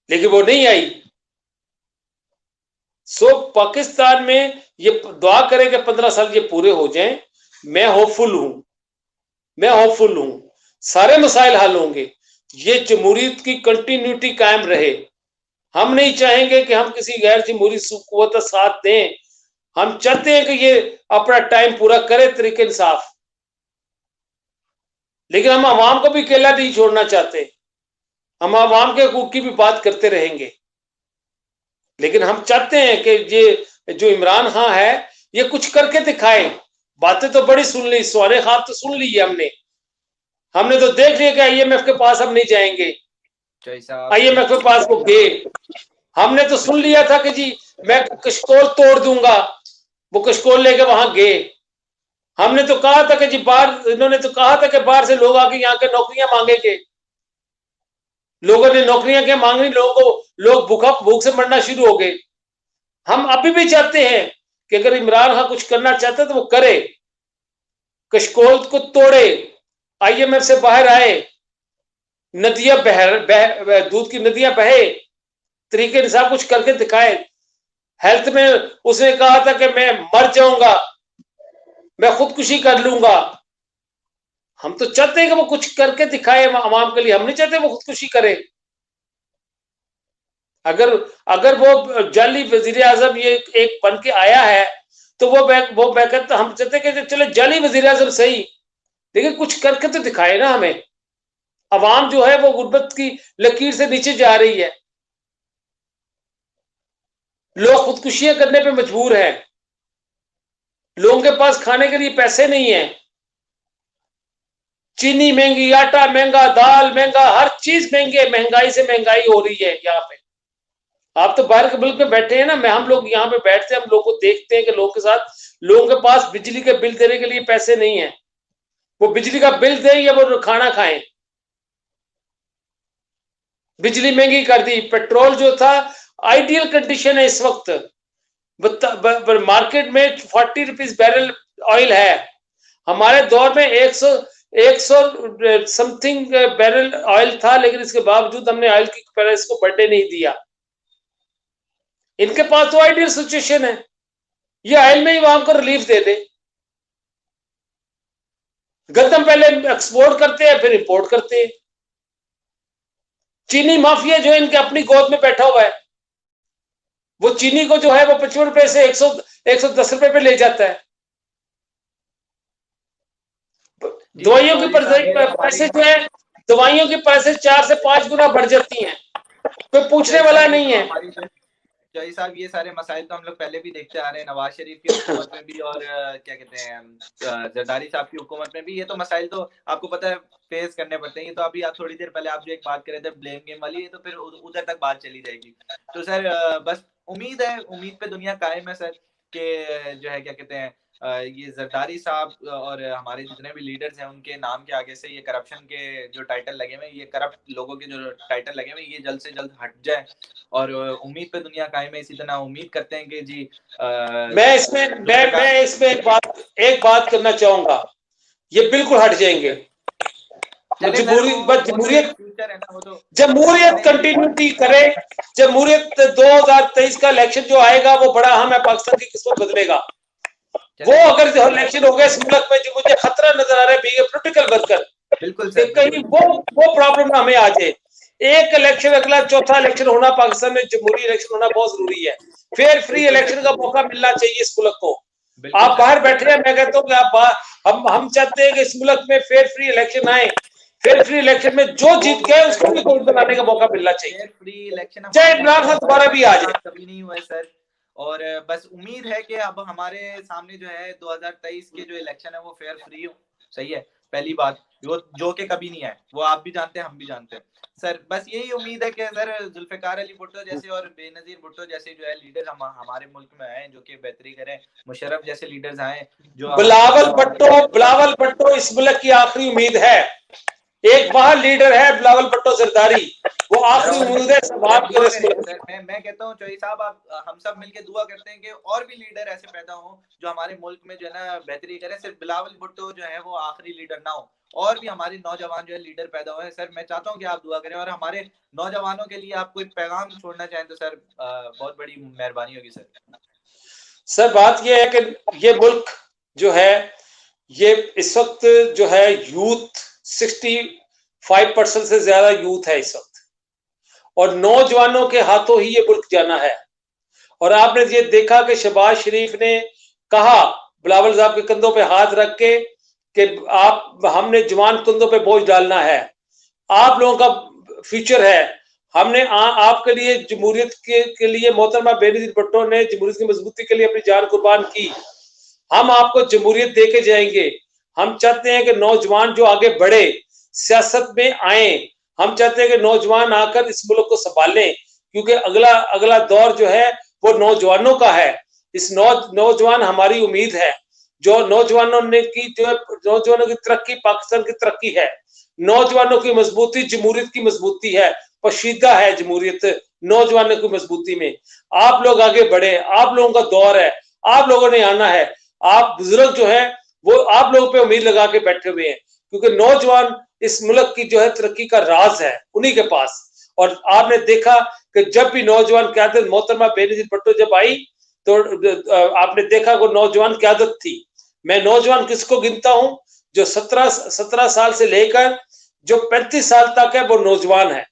लेकिन वो नहीं आई। पाकिस्तान में ये दुआ करें कि 15 साल ये पूरे हो जाएं। मैं होपफुल हूं सारे मसाइल हल होंगे, ये जमहूरियत की कंटिन्यूटी कायम रहे। हम नहीं चाहेंगे कि हम किसी गैर जमहूरी कुव्वत साथ दें, हम चाहते हैं कि ये अपना टाइम पूरा करे तरीके इंसाफ, लेकिन हम आवाम को भी अकेला नहीं छोड़ना चाहते। हम आवाम के हकूक की भी बात करते रहेंगे, लेकिन हम चाहते हैं कि ये जो इमरान खान है ये कुछ करके दिखाए। बातें तो बड़ी सुन ली, सवाल खाब तो सुन ली है हमने तो देख लिया कि IMF के पास हम नहीं जाएंगे, IMF के पास वो गए। हमने तो सुन लिया था कि जी मैं कशकोल तोड़ दूंगा, वो कशकोल लेके वहां गए। हमने तो कहा था कि जी इन्होंने तो कहा था कि बाहर से लोग आके यहाँ के नौकरियां मांगेंगे। लोगों ने नौकरियां क्या मांगनी, लोग भूख से मरना शुरू हो गए। हम अभी भी चाहते हैं कि अगर इमरान खान कुछ करना चाहते तो वो करे, कशकोल को तोड़े, IMF से बाहर आए, नदियां दूध की नदियां बहे, तरीके इंसाफ कुछ करके दिखाए। हेल्थ में उसने कहा था कि मैं मर जाऊंगा, मैं खुदकुशी कर लूंगा। हम तो चाहते हैं कि वो कुछ करके दिखाए आवाम के लिए, हम नहीं चाहते वो खुदकुशी करे। अगर वो जाली वजीर आजम ये एक बन के आया है तो वो कहता, हम चाहते कि चले जाली वजीर आजम सही, लेकिन कुछ करके तो दिखाए ना हमें। अवाम जो है वो गुर्बत की लकीर से नीचे जा रही है, लोग खुदकुशियां करने पे मजबूर हैं, लोगों के पास खाने के लिए पैसे नहीं है, चीनी महंगी, आटा महंगा, दाल महंगा, हर चीज महंगी है, महंगाई से महंगाई हो रही है। यहाँ पे आप तो बाहर के मुल्क में बैठे हैं ना, हम लोग यहाँ पे बैठते हैं, हम लोग को देखते हैं कि लोगों के पास बिजली के बिल देने के लिए पैसे नहीं है। वो बिजली का बिल दें या वो खाना खाएं, बिजली महंगी कर दी। पेट्रोल जो था आइडियल कंडीशन है इस वक्त, मार्केट में 40 रुपीज बैरल ऑयल है। हमारे दौर में 100 समथिंग बैरल ऑयल था, लेकिन इसके बावजूद हमने ऑयल की प्राइस को बढ़ने नहीं दिया। इनके पास तो आइडियल सिचुएशन है, ये ऑयल में ही वहां को रिलीफ दे दे। गंदम पहले एक्सपोर्ट करते हैं, फिर इंपोर्ट करते हैं। चीनी माफिया जो है इनके अपनी गोद में बैठा हुआ है, वो चीनी को जो है वो 55 रुपए से 110 रुपए पे ले जाता है। दवाइयों की पैसे जो है, दवाइयों की पैसे 4 से 5 गुना बढ़ जाती हैं, कोई पूछने वाला नहीं है। जय साहब, ये सारे मसाइल तो हम लोग पहले भी देखते आ रहे हैं, नवाज शरीफ की हुकूमत में भी और क्या कहते हैं जरदारी साहब की हुकूमत में भी। ये तो मसाइल तो आपको पता है फेस करने पड़ते हैं। ये तो अभी आप थोड़ी देर पहले आप जो एक बात कर रहे थे ब्लेम गेम वाली, ये तो फिर उधर तक बात चली जाएगी। तो सर बस उम्मीद पे दुनिया कायम है सर, कि जो है क्या कहते हैं ये जरदारी साहब और हमारे जितने भी लीडर्स हैं उनके नाम के आगे से ये करप्शन के जो टाइटल लगे हुए, ये करप्ट लोगों के जो टाइटल लगे हुए, ये जल्द से जल्द हट जाए। और उम्मीद पे दुनिया कायम है। इसी तरह उम्मीद करते हैं कि जी मैं इसमें एक बात करना चाहूंगा, ये बिल्कुल हट जाएंगे। जमहूरियत कंटिन्यूटी करे। जमहूरियत 2023 का इलेक्शन जो आएगा वो बड़ा अहम है, पाकिस्तान की किस्मत बदलेगा। वो अगर इलेक्शन हो गया इस मुल्क में, जो मुझे खतरा नजर आ रहा है बीइंग ए पॉलिटिकल वर्कर, बिल्कुल कहीं वो प्रॉब्लम हमें आ जाए। एक इलेक्शन, अगला चौथा इलेक्शन होना पाकिस्तान में, जमहूरी इलेक्शन होना बहुत जरूरी है। फेयर फ्री इलेक्शन का मौका मिलना चाहिए इस मुल्क को। आप बाहर बैठे हैं, मैं कहता हूँ कि आप हम चाहते हैं कि इस मुल्क में फेयर फ्री इलेक्शन आए। फेयर फ्री इलेक्शन में जो जीत गए उसको भी वोट बनाने का मौका मिलना चाहिए। फेयर फ्री इलेक्शन चाहे इमरान खान दोबारा भी आ जाए। कभी नहीं हुआ है सर, और बस उम्मीद है कि अब हमारे सामने जो है 2023 के जो इलेक्शन है वो फेयर फ्री हो। सही है, पहली बात वो जो कि कभी नहीं है, वो आप भी जानते हैं, हम भी जानते हैं सर। बस यही उम्मीद है कि सर जुल्फिकार अली भुट्टो जैसे और बेनजीर भुट्टो जैसे जो है लीडर हमारे मुल्क में आए जो कि बेहतरी करें। मुशर्रफ जैसे लीडर्स आए जो बिलावल भुट्टो इस मुल्क की आखिरी उम्मीद है। एक बाहर लीडर है बिलावल भुट्टो जरदारी, वो आखिरी उम्मीद है। मैं कहता हूँ चौधरी साहब, आप हम सब मिलके दुआ करते हैं कि और भी लीडर ऐसे पैदा हो जो हमारे मुल्क में जो है ना बेहतरी करें। सिर्फ बिलावल भुट्टो जो है वो आखिरी लीडर ना हो, और भी हमारे नौजवान जो है लीडर पैदा हुए। सर मैं चाहता हूँ कि आप दुआ करें, और हमारे नौजवानों के लिए आप कोई पैगाम छोड़ना चाहें तो सर बहुत बड़ी मेहरबानी होगी सर। बात यह है कि ये मुल्क जो है, ये इस वक्त जो है यूथ 65% से ज्यादा यूथ है इस वक्त, और नौजवानों के हाथों ही ये मुल्क जाना है। और आपने ये देखा कि शहबाज शरीफ ने कहा बिलावल साहब के कंधों पे हाथ रख के कि हमने जवान कंधों पे बोझ डालना है, आप लोगों का फ्यूचर है। हमने आपके लिए जमहूरियत के लिए मोहतरमा बेनजीर भुट्टो ने जमहूरियत की मजबूती के लिए अपनी जान कुर्बान की। हम आपको जमहूरियत दे के जाएंगे। हम चाहते हैं कि नौजवान जो आगे बढ़े, सियासत में आए। हम चाहते हैं कि नौजवान आकर इस मुल्क को संभालें, क्योंकि अगला दौर जो है वो नौजवानों का है। इस नौजवान हमारी उम्मीद है। जो नौजवानों की तरक्की पाकिस्तान की तरक्की है। नौजवानों की मजबूती जमहूरियत की मजबूती है, पशीदा है जमहूरियत नौजवानों की मजबूती में। आप लोग आगे बढ़े, आप लोगों का दौर है, आप लोगों ने आना है। आप बुजुर्ग जो है वो आप लोगों पे उम्मीद लगा के बैठे हुए हैं, क्योंकि नौजवान इस मुल्क की जो है तरक्की का राज है उन्हीं के पास। और आपने देखा कि जब भी नौजवान क़यादत मोहतरमा बेनजीर भुट्टो जब आई तो आपने देखा वो नौजवान क़यादत थी। मैं नौजवान किसको गिनता हूं? जो 17 साल से लेकर जो 35 साल तक है वो नौजवान है।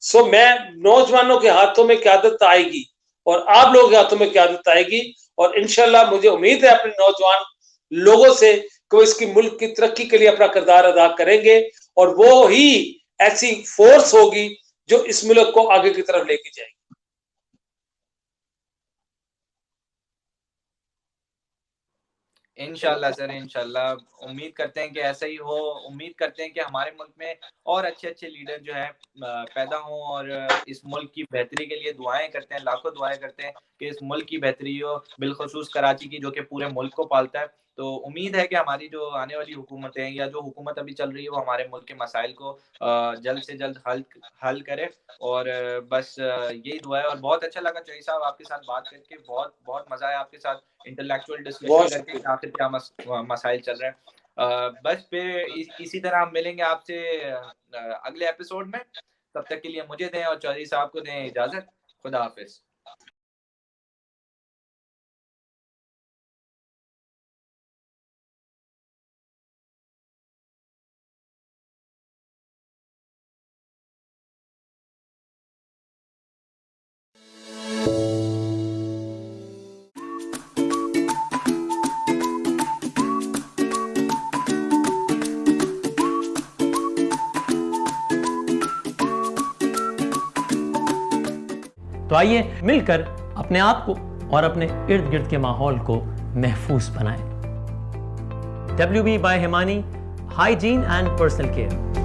सो मैं नौजवानों के हाथों में क़यादत आएगी और आप लोगों के हाथों में क़यादत आएगी, और इंशाल्लाह मुझे उम्मीद है अपने नौजवान लोगों से कि वो इसकी मुल्क की तरक्की के लिए अपना किरदार अदा करेंगे, और वो ही ऐसी फोर्स होगी जो इस मुल्क को आगे की तरफ लेके जाएगी। इंशाल्लाह सर, इंशाल्लाह उम्मीद करते हैं कि ऐसा ही हो। उम्मीद करते हैं कि हमारे मुल्क में और अच्छे अच्छे लीडर जो है पैदा हों, और इस मुल्क की बेहतरी के लिए दुआएं करते हैं, लाखों दुआएं करते हैं कि इस मुल्क की बेहतरी हो, बिलखुसूस कराची की जो कि पूरे मुल्क को पालता है। तो उम्मीद है कि हमारी जो आने वाली हुकूमतें या जो हुकूमत अभी चल रही है वो हमारे मुल्क के मसाइल को जल्द से जल्द हल करे। और बस यही दुआ है। और बहुत अच्छा लगा चौधरी साहब आपके साथ बात करके, बहुत बहुत मजा आया आपके साथ इंटेलेक्चुअल डिस्कशन करके आखिर क्या मसाइल चल रहे हैं। बस फिर इसी तरह हम मिलेंगे आपसे अगले एपिसोड में। तब तक के लिए मुझे दें और चौधरी साहब को दें इजाजत। खुदा हाफिज। तो आइए मिलकर अपने आप को और अपने इर्द गिर्द के माहौल को महफूज बनाएं। WB by Himani, hygiene and personal care.